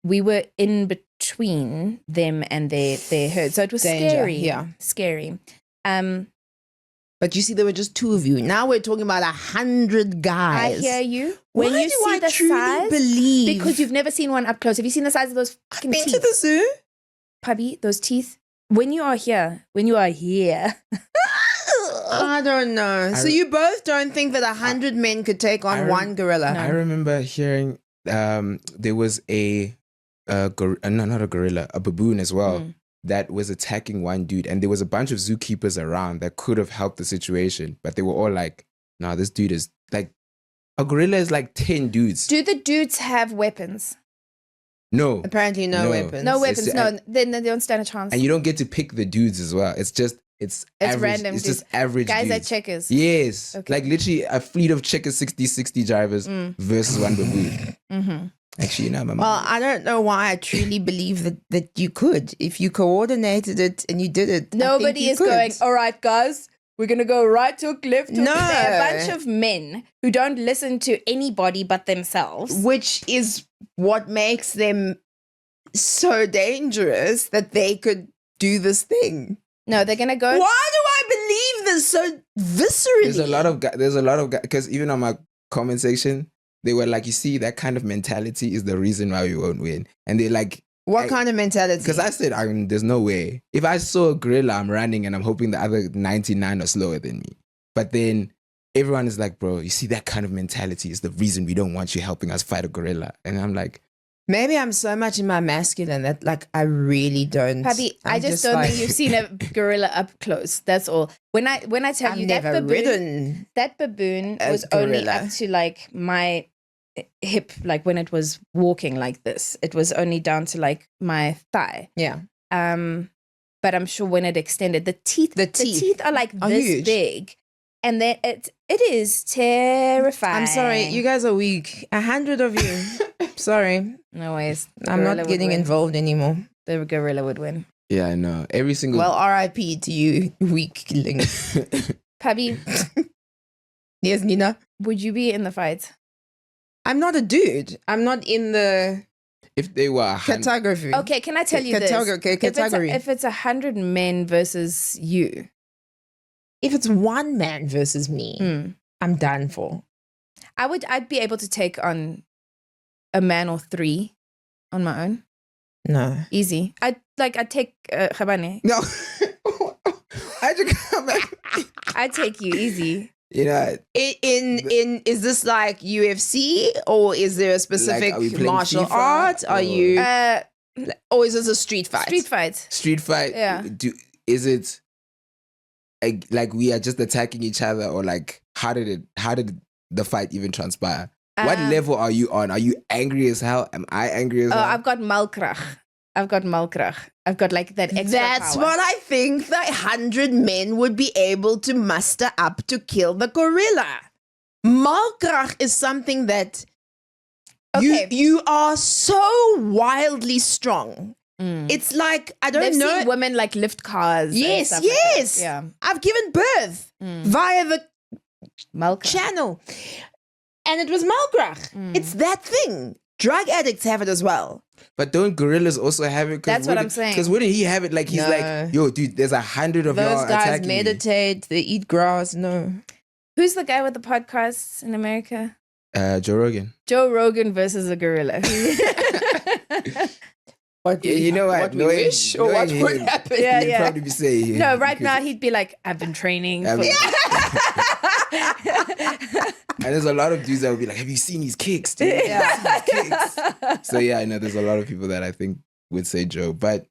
we were in between them and their herd, so it was Danger, scary. yeah. Scary. But you see, there were just 2 of you. Now we're talking about 100 guys. I hear you. Why When you do see I the truly size, believe? because you've never seen one up close. Have you seen the size of those fucking been teeth? to the zoo. Puppy, those teeth. When you are here. I don't know. So you both don't think that 100 men could take on one gorilla? I remember hearing there was not a gorilla, a baboon as well, that was attacking one dude, and there was a bunch of zookeepers around that could have helped the situation, but they were all like, "No, this dude is like, a gorilla is like 10 dudes." Do the dudes have weapons? No. Apparently no weapons. No weapons. It's- No, then they don't stand a chance. And you don't get to pick the dudes as well. It's average. random It's dudes. just average Guys dudes. are checkers. Yes. Okay. Like literally a fleet of checkers 60 drivers versus one baboon. Mm-hmm. Actually, no, my Well, I don't know why I truly believe that you could. If you coordinated it and you did it. I think Nobody you is could. going, all right, guys, we're going to go right hook, left hook. No. They're a bunch of men who don't listen to anybody but themselves. Which is what makes them so dangerous that they could do this thing. No, they're going to go. Why do I believe this so viscerally? There's a lot of guys, because even on my comment section, they were like, you see, that kind of mentality is the reason why we won't win. And they're like, What kind of mentality? because I said, there's no way. If I saw a gorilla, I'm running and I'm hoping the other 99 are slower than me. But then everyone is like, bro, you see, that kind of mentality is the reason we don't want you helping us fight a gorilla. And I'm like, Maybe I'm so much in my masculine that like I really don't. Papi, I I'm just don't like- think you've seen a gorilla up close. That's all. When I tell I've you never that baboon, ridden. that baboon a was only gorilla. up to like my hip, like when it was walking like this, it was only down to like my thigh. Yeah. But I'm sure when it extended, the teeth are like Are this huge. big, and then it is terrifying. I'm sorry, you guys are weak. 100 of you. Sorry, No ways. I'm Gorilla not would getting win. involved anymore. The gorilla would win. yeah, I know. Every single. Well, R.I.P. to you, weakling. Pabi, Yes, Nina. would you be in the fight? I'm not a dude. I'm not in the if they were 100, category. Okay, can I tell you this? Category. If it's 100 men versus you, If it's one man versus me, I'm done for. I'd be able to take on a man or 3 on my own. No. Easy. I'd take Khabane. no. I just come back. I'd take you easy. You know, In is this like UFC or is there a specific are we playing martial FIFA art? Are or- you Uh, or is this a street fight? street fight. street fight. Yeah. Is it like we are just attacking each other, or like how did the fight even transpire? What level are you on? Are you angry as hell? Am I angry as hell? I've got Malkrach. I've got like that extra That's power. what I think the 100 men would be able to muster up to kill the gorilla. Malkrach is something that Okay. you are so wildly strong. It's like, I don't They've know. seen women like lift cars. and Yes, stuff like yes. that. Yeah. I've given birth via the Malkrach. channel. And it was Malkrach. It's that thing. Drug addicts have it as well. But don't gorillas also have it? That's what I'm saying. Because wouldn't he have it like he's No. like, yo, dude, there's 100 of Those y'all guys attacking me. meditate, they eat grass. No. Who's the guy with the podcasts in America? Joe Rogan. Joe Rogan versus a gorilla. What Yeah, you know what? What we Knowing- wish or what knowing would him. happen. Yeah, He'd yeah. probably be saying. No, right now he'd be like, I've been training. I For- mean- And there's a lot of dudes that would be like, have you seen these kicks, dude? Have you seen these kicks? So yeah, I know there's a lot of people that I think would say Joe, but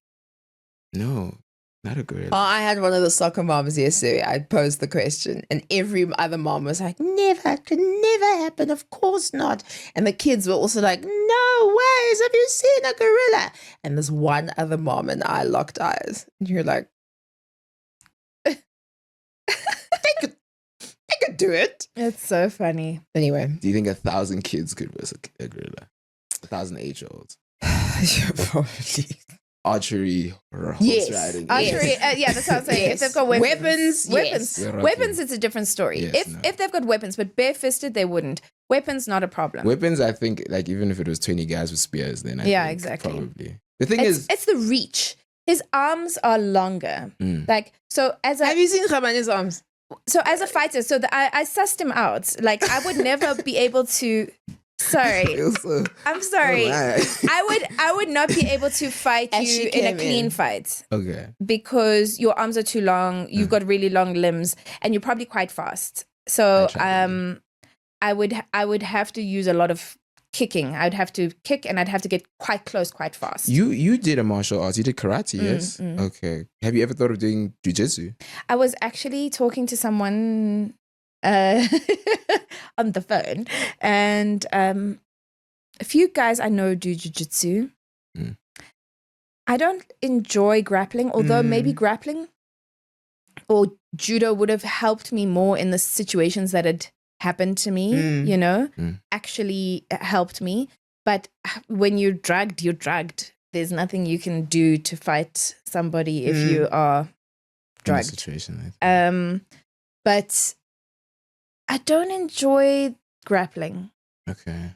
no, not a gorilla. Oh, I had one of the soccer moms yesterday. I posed the question, and every other mom was like, never, could never happen. Of course not. And the kids were also like, no ways. Have you seen a gorilla? And this one other mom and I locked eyes. And you're like, they could do it. It's so funny. Anyway. Do you think 1,000 kids could versus a gorilla? 1,000 8-year-olds. Probably. archery or horse Yes. riding. Archery, yeah, that's what I'm saying. If they've got weapons, Weapons, yes. weapons, it's a different story. Yes, if they've got weapons, but barefisted, they wouldn't. Weapons, not a problem. Weapons, I think, like even if it was 20 guys with spears, then I think exactly. probably. The thing It's the reach. His arms are longer. Like so, have you seen Khabane's arms? So as a fighter, I sussed him out. Like I would never be able to. Sorry, I'm sorry. I would not be able to fight you in a clean fight. Okay. Because your arms are too long. You've got really long limbs, and you're probably quite fast. So I would have to use a lot of kicking. I'd have to kick, and I'd have to get quite close, quite fast. You did a martial arts. You did karate, yes? Okay. Have you ever thought of doing jiu-jitsu? I was actually talking to someone on the phone, and a few guys I know do jiu-jitsu. I don't enjoy grappling, although maybe grappling or judo would have helped me more in the situations that had happened to me, you know, actually helped me. But when you're drugged, you're drugged. There's nothing you can do to fight somebody if you are drugged. Situation, but I don't enjoy grappling. Okay.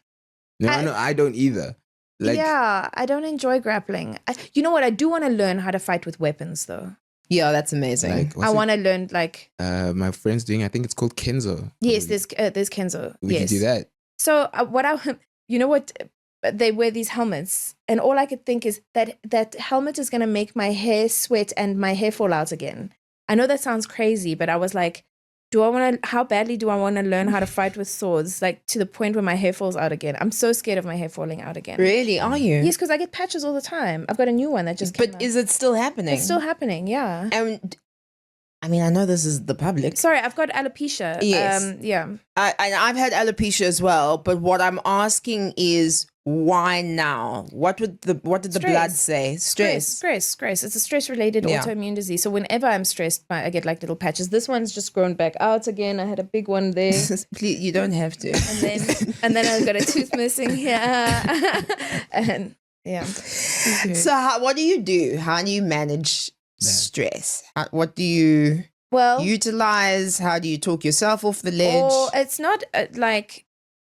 No, I don't either. Like, yeah, I don't enjoy grappling. You know what? I do want to learn how to fight with weapons, though. Yeah, that's amazing. I want to learn, like... my friend's doing, I think it's called Kenzo. Yes, there's Kenzo. We can do that. So you know what? They wear these helmets, and all I could think is that helmet is going to make my hair sweat and my hair fall out again. I know that sounds crazy, but I was like, how badly do I want to learn how to fight with swords? Like to the point where my hair falls out again. I'm so scared of my hair falling out again. Really? Are you? Yes, because I get patches all the time. I've got a new one that just came out. Is it still happening? It's still happening, yeah. And I mean, I know this is the public. Sorry, I've got alopecia. Yes. Yeah. I've had alopecia as well, but what I'm asking is why now? What did the blood say? Stress. It's a stress-related autoimmune disease. So whenever I'm stressed, I get like little patches. This one's just grown back out again. I had a big one there. Please, you don't have to. And then I've got a tooth missing here. And yeah. So what do you do? How do you manage stress? What do you utilize? How do you talk yourself off the ledge? Or it's not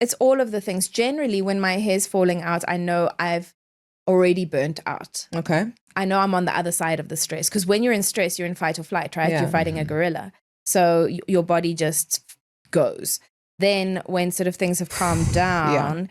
it's all of the things. Generally, when my hair's falling out, I know I've already burnt out. Okay. I know I'm on the other side of the stress. Because when you're in stress, you're in fight or flight, right? Yeah. You're fighting a gorilla. So your body just goes. Then when sort of things have calmed down,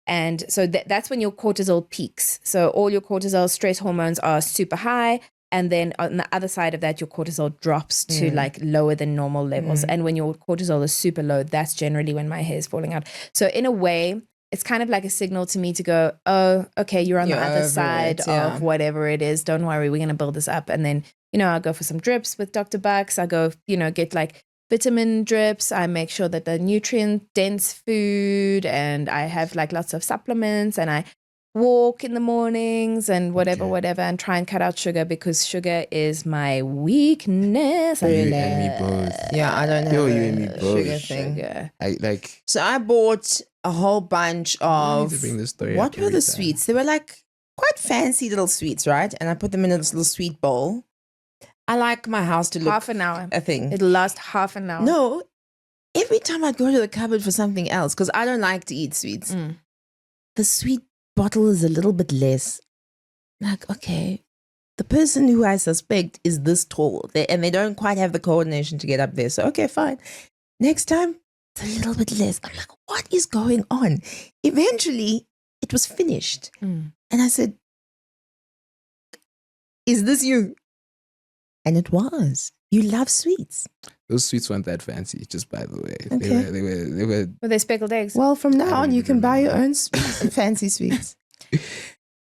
and so that's when your cortisol peaks. So all your cortisol stress hormones are super high. And then on the other side of that, your cortisol drops to like lower than normal levels. And when your cortisol is super low, that's generally when my hair is falling out. So in a way, it's kind of like a signal to me to go, oh, okay, you're on the other side of whatever it is. Don't worry, we're going to build this up. And then, I'll go for some drips with Dr. Bucks. I go, get like vitamin drips. I make sure that the nutrient dense food, and I have like lots of supplements, and I walk in the mornings and whatever, and try and cut out sugar because sugar is my weakness. You and me both. Yeah, I don't have you and me both. Sugar thing. So I bought a whole bunch of, what were the sweets? They were like quite fancy little sweets, right? And I put them in this little sweet bowl. I like my house to look half an hour. A thing. It'll last half an hour. No, every time I'd go to the cupboard for something else, because I don't like to eat sweets, the sweet bottle is a little bit less. Like, okay, the person who I suspect is this tall, and they don't quite have the coordination to get up there. So, okay, fine. Next time, it's a little bit less. I'm like, what is going on? Eventually, it was finished. And I said, is this you? And it was. You love sweets. Those sweets weren't that fancy, just by the way. Okay. They were. Were they speckled eggs? Well, from now on, you can buy your own fancy sweets.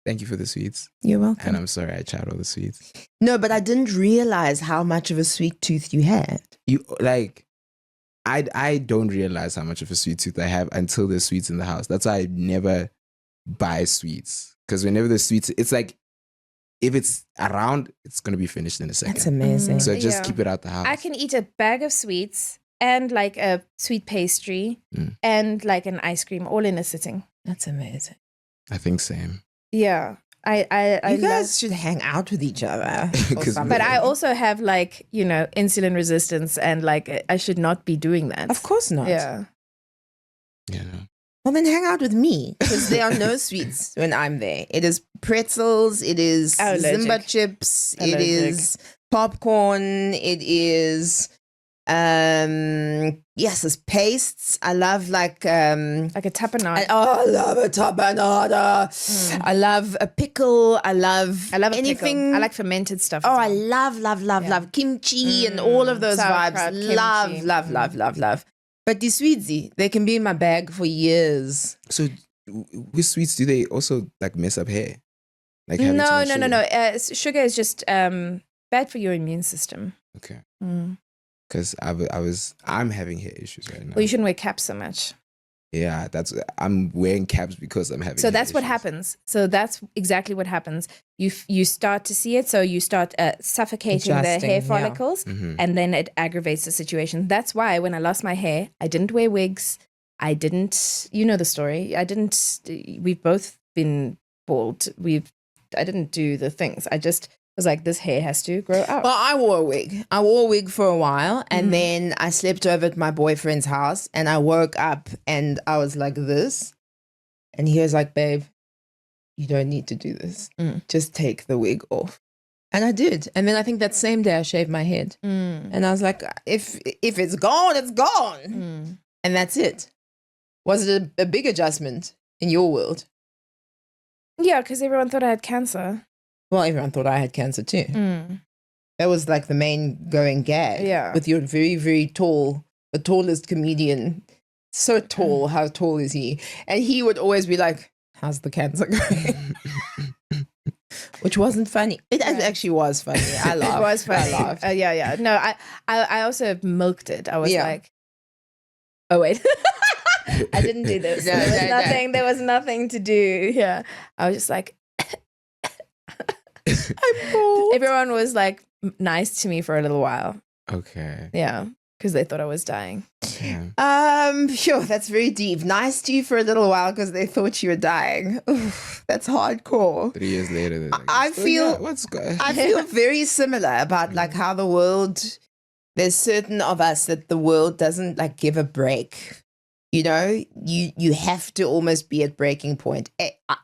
Thank you for the sweets. You're welcome. And I'm sorry I tried all the sweets. No, but I didn't realize how much of a sweet tooth you had. I don't realize how much of a sweet tooth I have until there's sweets in the house. That's why I never buy sweets. Because whenever there's sweets, it's like, if it's around, it's going to be finished in a second. That's amazing. So just keep it out the house. I can eat a bag of sweets and like a sweet pastry and like an ice cream all in a sitting. That's amazing. I think same. Yeah. You guys should hang out with each other. or 'Cause something. But I also have like, insulin resistance, and like I should not be doing that. Of course not. Yeah. Yeah. No. Well, then hang out with me because there are no sweets when I'm there. It is pretzels. It is Allergic. Zimba chips. It Allergic. is popcorn. It is yes, it's pastes. I love like a tapenade. I love a tapenade. I love a pickle. I love I love anything. anything. I like fermented stuff. Oh, as I well. love kimchi and all of those Sauerkraut, vibes. Love, kimchi. love. But the sweetsy, they can be in my bag for years. So with sweets, do they also like mess up hair? Like having too much sugar? No. Sugar is just bad for your immune system. Okay. Mm. Because I'm having hair issues right now. Well, you shouldn't wear caps so much. Yeah, I'm wearing caps because I'm having. So hair that's what issues. happens. So that's exactly what happens. You start to see it. So you start suffocating the Adjusting, hair yeah. follicles, Mhm. and then it aggravates the situation. That's why when I lost my hair, I didn't wear wigs. I didn't. You know the story. I didn't. We've both been bald. I didn't do the things. I just was like, this hair has to grow out. Well, I wore a wig. I wore a wig for a while, and Mhm. then I slept over at my boyfriend's house, and I woke up and I was like this, and he was like, "Babe, you don't need to do this. Just take the wig off." And I did. And then I think that same day I shaved my head, and I was like, "If it's gone, it's gone," and that's it. Was it a big adjustment in your world? Yeah, because everyone thought I had cancer. Well, everyone thought I had cancer too. That was like the main going gag. Yeah. With your very, very tall, the tallest comedian. So tall. How tall is he? And he would always be like, "How's the cancer going?" Which wasn't funny. It actually was funny. I laughed. It was funny. I laughed. Yeah. No, I also milked it. I was Yeah. like, oh wait, I didn't do this. No, There was no. nothing. There was nothing to do. Yeah, I was just like, I'm bald. everyone was like nice to me for a little while. Okay. Yeah, because they thought I was dying. Yeah. Sure, that's very deep. Nice to you for a little while because they thought you were dying. Oof, that's hardcore. 3 years later, they're like, I "Oh, feel- yeah, what's going?" I feel very similar about like how the world, there's certain of us that the world doesn't like give a break. You know, you have to almost be at breaking point,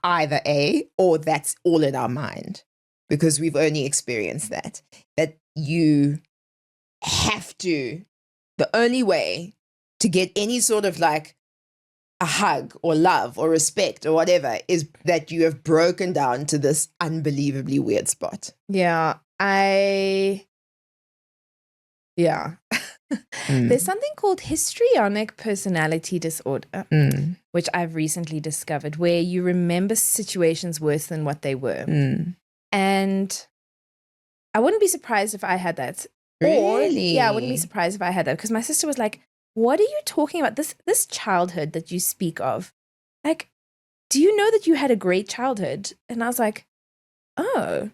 either or that's all in our mind because we've only experienced that you have to, the only way to get any sort of like a hug or love or respect or whatever is that you have broken down to this unbelievably weird spot. Yeah, yeah. There's something called histrionic personality disorder, which I've recently discovered, where you remember situations worse than what they were. And I wouldn't be surprised if I had that. Really? Yeah, I wouldn't be surprised if I had that because my sister was like, "What are you talking about? This childhood that you speak of? Like, do you know that you had a great childhood?" And I was like, "Oh."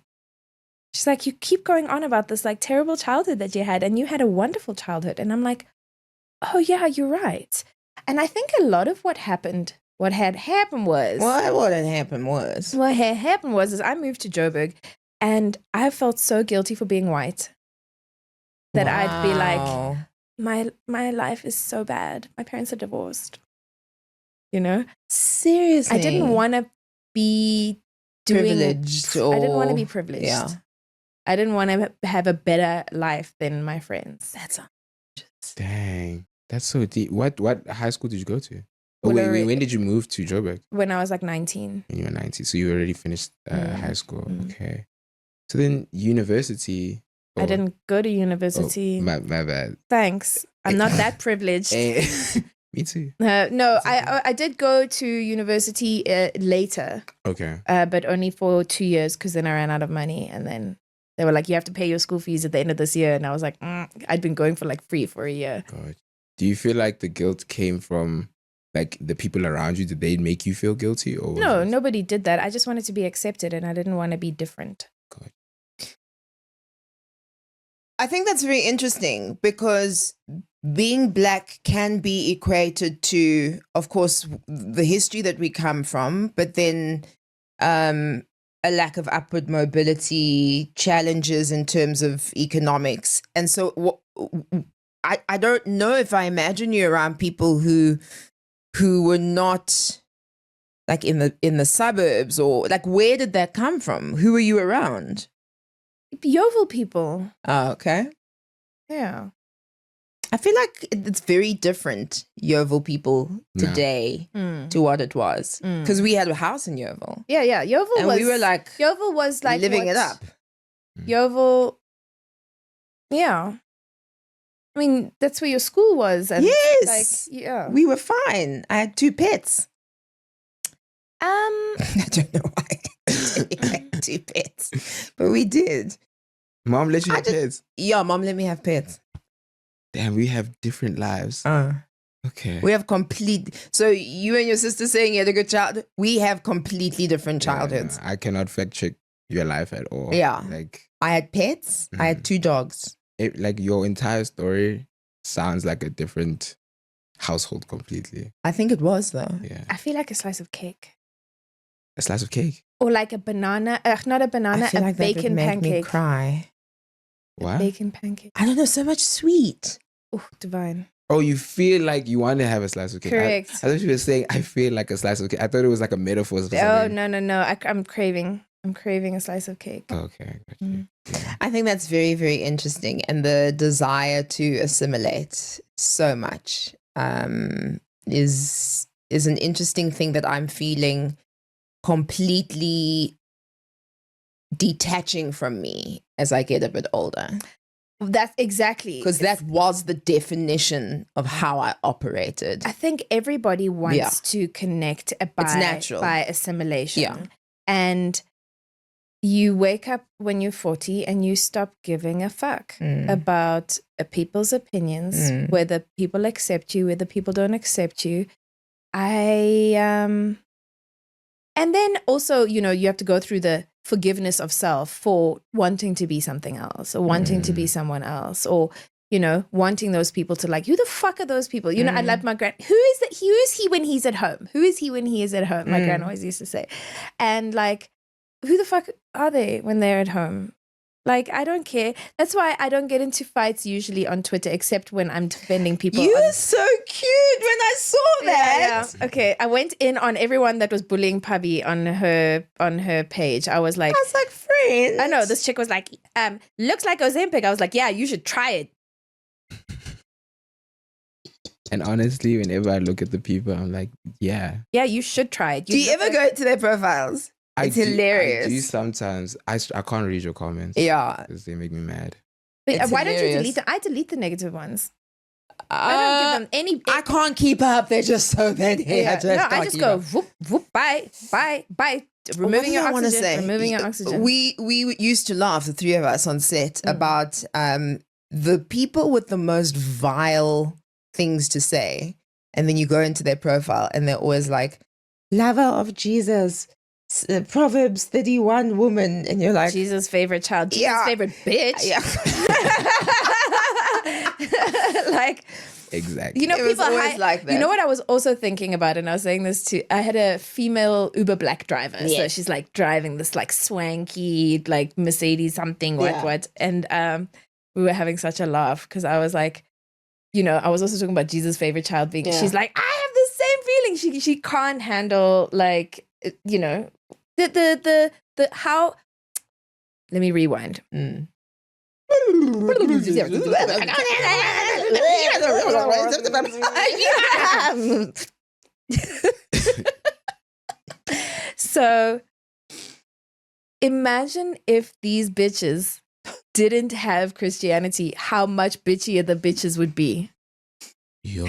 She's like, "You keep going on about this like terrible childhood that you had, and you had a wonderful childhood." And I'm like, "Oh yeah, you're right." And I think a lot of what had happened was what had happened was is I moved to Joburg, and I felt so guilty for being white that I'd be Wow. like, my life is so bad. My parents are divorced. You know, Seriously, I didn't want to be privileged. I didn't want to or- be privileged. Yeah. I didn't want to have a better life than my friends. That's Dang, that's so deep. What high school did you go to? Oh, Well, when did you move to Joburg? When I was like 19. When you were 19, so you already finished high school. Mm. Okay, so then university. I didn't go to university. My bad. Thanks. I'm not that privileged. Me too. No, I did go to university later, Okay. but only for 2 years because then I ran out of money. And then they were like, "You have to pay your school fees at the end of this year." And I was like, I'd been going for like free for a year. God. Do you feel like the guilt came from like the people around you? Did they make you feel guilty? Or was No, it- nobody did that. I just wanted to be accepted and I didn't want to be different. God. I think that's very interesting because being black can be equated to, of course, the history that we come from, but then a lack of upward mobility, challenges in terms of economics. And so I don't know if I imagine you around people who were not like in the suburbs, or like, where did that come from? Who were you around? Yeovil people. Oh, okay. Yeah. I feel like it's very different, Yeovil people today to what it was. Because we had a house in Yeovil. Yeah. And we were like living it up. Yeovil. Yeah. I mean, that's where your school was. And yes. Like, yeah. We were fine. I had 2 pets. I don't know why I had 2 pets, but we did. Mom let you have pets? Yeah, Mom let me have pets. Damn, we have different lives. Okay. We have so you and your sister saying you had a good childhood, we have completely different childhoods. I cannot fact check your life at all. Yeah. Like, I had pets. I had 2 dogs. Like your entire story sounds like a different household completely. I think it was though. Yeah. I feel like a slice of cake. A slice of cake? Or like a banana, not a banana, I feel a like bacon that would make pancake. me cry. What? Bacon pancake. I don't know, so much sweet. Oh, divine. Oh, you feel like you want to have a slice of cake. Correct. I thought you were saying, I feel like a slice of cake. I thought it was like a metaphor. For Oh, something. no. I'm craving a slice of cake. Okay. Yeah. I think that's very, very interesting. And the desire to assimilate so much is an interesting thing that I'm feeling completely detaching from me as I get a bit older. That's exactly. Because that was the definition of how I operated. I think everybody wants to connect It's natural. by assimilation. Yeah. And you wake up when you're 40 and you stop giving a fuck about people's opinions, whether people accept you, whether people don't accept you. And then also, you have to go through the forgiveness of self for wanting to be something else or wanting to be someone else, or, wanting those people to like, who the fuck are those people? I like my who is that? Who is he when he's at home? Who is he when he is at home? My gran always used to say. And like, who the fuck are they when they're at home? Like, I don't care. That's why I don't get into fights usually on Twitter, except when I'm defending people. You were so cute when I saw that. Yeah. Okay, I went in on everyone that was bullying Pubby on her page. I was like, friends. I know, this chick was like, looks like Ozempic. I was like, yeah, you should try it. And honestly, whenever I look at the people, I'm like, yeah. Yeah, you should try it. Do you ever go to their profiles? It's hilarious. I do sometimes. I can't read your comments. Yeah. Because they make me mad. But why hilarious. don't you delete them? I delete the negative ones. I don't give them any. I can't keep up. They're just so bad. I just go whoop whoop bye. Removing your oxygen. Removing your oxygen. We used to laugh, the 3 of us on set, about the people with the most vile things to say, and then you go into their profile and they're always like, lover of Jesus, Proverbs 31 woman, and you're like, Jesus' favorite child, Jesus' favorite bitch. Yeah. Like, exactly. It was people always like that. You know what I was also thinking about, and I was saying this too. I had a female Uber Black driver, so Yeah. she's like driving this like swanky like Mercedes something what, and we were having such a laugh because I was like, I was also talking about Jesus' favorite child being. She's like, I have the same feeling. She can't handle like the how. Let me rewind. So imagine if these bitches didn't have Christianity, how much bitchier the bitches would be. Yo.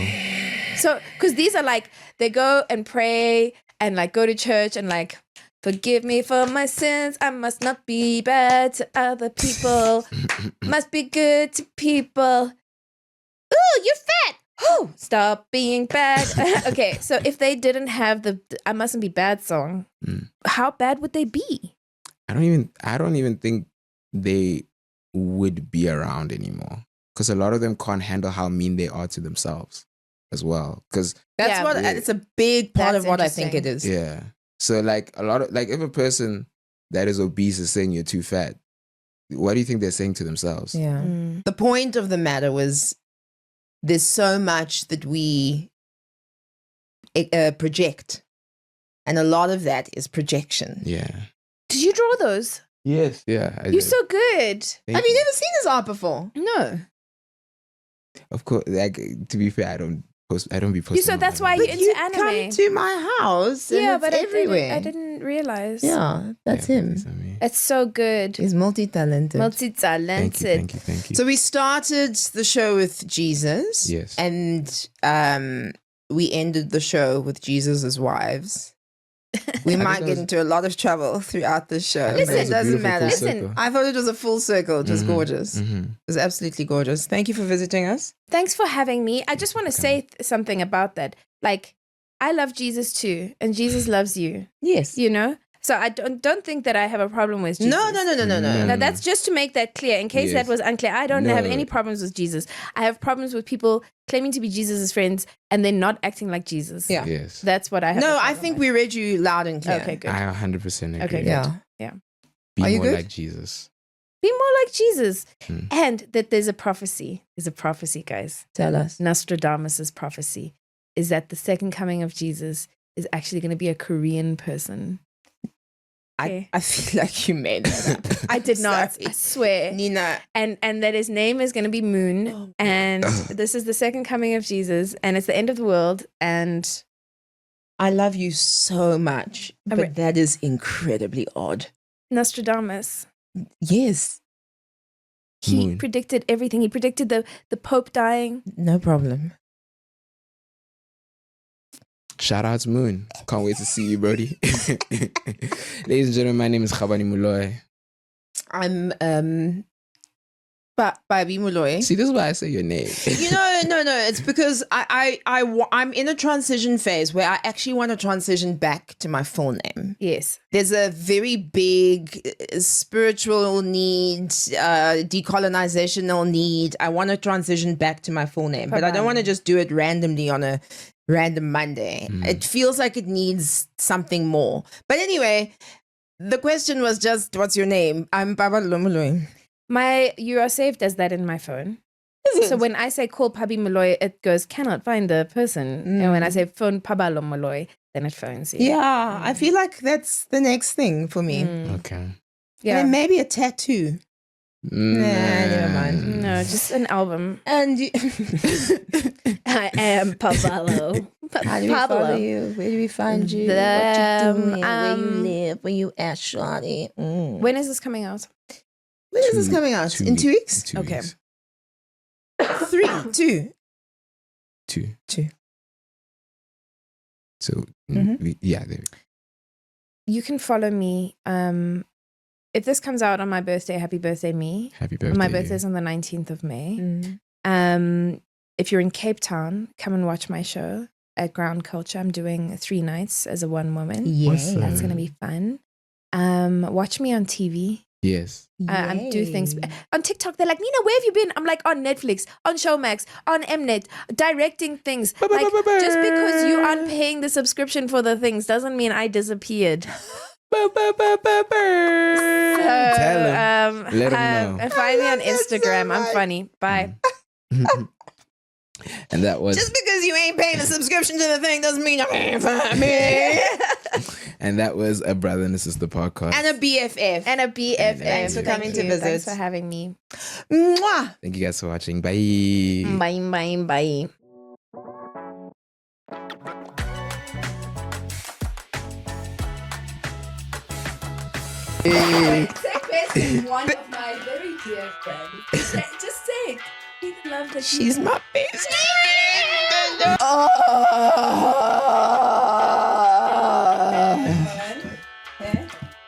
So, because these are like, they go and pray and like go to church and like, forgive me for my sins. I must not be bad to other people. Must be good to people. Ooh, you're fat. Oh, stop being bad. Okay, so if they didn't have the I mustn't be bad song, how bad would they be? I don't even think they would be around anymore, because a lot of them can't handle how mean they are to themselves as well. Because it's a big part That's of what I think it interesting. is. yeah, so like a lot of like if a person that is obese is saying you're too fat. What do you think they're saying to themselves? Yeah. The point of the matter was there's so much that we project. And a lot of that is projection. Yeah. Did you draw those? Yes. Yeah. You're so good. Have you never seen his art before? No. Of course. Like, to be fair, I don't be posting. So that's why But you're you into anime. come to my house and it's everywhere. I didn't realize. Yeah, that's him. It's so good. He's multi-talented. Multi-talented. Thank you. So we started the show with Jesus. Yes. And we ended the show with Jesus' wives. We might get into a lot of trouble throughout the show. Listen, but it doesn't matter. Listen, I thought it was a full circle, just gorgeous. Mm-hmm. It was absolutely gorgeous. Thank you for visiting us. thanks for having me. I just want to say something about that. Like, I love Jesus too, and Jesus loves you. Yes. You know? So I don't think that I have a problem with Jesus. No. Now, that's just to make that clear. In case that was unclear, I don't have any problems with Jesus. I have problems with people claiming to be Jesus' friends and then not acting like Jesus. Yeah. Yes. That's what I have. No, I think we read you loud and clear. Okay, good. I 100% agree. Okay, good. Yeah. Be Are you more good? like Jesus. Be more like Jesus. And that there's a prophecy. There's a prophecy, guys. Tell us. Nostradamus' prophecy is that the second coming of Jesus is actually going to be a Korean person. Okay. I feel like you made that up. I did not. Sorry. I swear. Nina. And that his name is going to be Moon. And this is the second coming of Jesus. And it's the end of the world. And I love you so much, but that is incredibly odd. Nostradamus. Yes. He Moon. predicted everything. He predicted the Pope dying. No problem. Shout out to Moon. Can't wait to see you, Brody. Ladies and gentlemen, my name is Khabani Muloy. I'm Babi Muloy. See, this is why I say your name. No. It's because I'm in a transition phase where I actually want to transition back to my full name. Yes. There's a very big spiritual need, decolonizational need. I want to transition back to my full name, but I don't want to just do it randomly on a random Monday. It feels like it needs something more. But anyway, the question was just, what's your name? I'm Baba Lomoloy. You are saved as that in my phone. So when I say call Pabi Malloy, it goes, cannot find the person. And when I say phone Pabalo Malloy, then it phones you. Yeah, I feel like that's the next thing for me. Okay. Yeah. And then maybe a tattoo. Nah, never mind. No, just an album. And you I am Pablo. how do we follow you? Where do we find you? What you doing? Where you live? Where you at, shawty? When is this coming out? When is this coming out? In 2 weeks? 2 Okay. weeks. 3, 2. 2. So, there we go. You can follow me. If this comes out on my birthday, happy birthday, me. Happy birthday. My birthday's on the 19th of May. If you're in Cape Town, come and watch my show at Ground Culture. I'm doing 3 nights as a one woman. Yeah. That's going to be fun. Watch me on TV. Yes. I do things on TikTok. They're like, Nina, where have you been? I'm like, on Netflix, on Showmax, on Mnet, directing things. Like, just because you aren't paying the subscription for the things doesn't mean I disappeared. Tell him. Let him know. Find me on Instagram. I'm funny. Bye. And that was... Just because you ain't paying a subscription to the thing doesn't mean you're paying for me. And that was a brother and a sister podcast. And a BFF. And a BFF. Thanks for coming to visit. Thanks for having me. Mwah. Thank you guys for watching. Bye. Bye. Is one of my very dear friends. Just say it. He loved it. She's my best.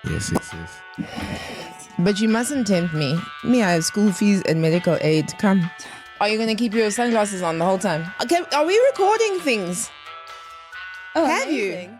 Yes. But you mustn't tempt me. Me, I have school fees and medical aid. Come. Are you going to keep your sunglasses on the whole time? Okay, are we recording things? Oh, Have you? amazing.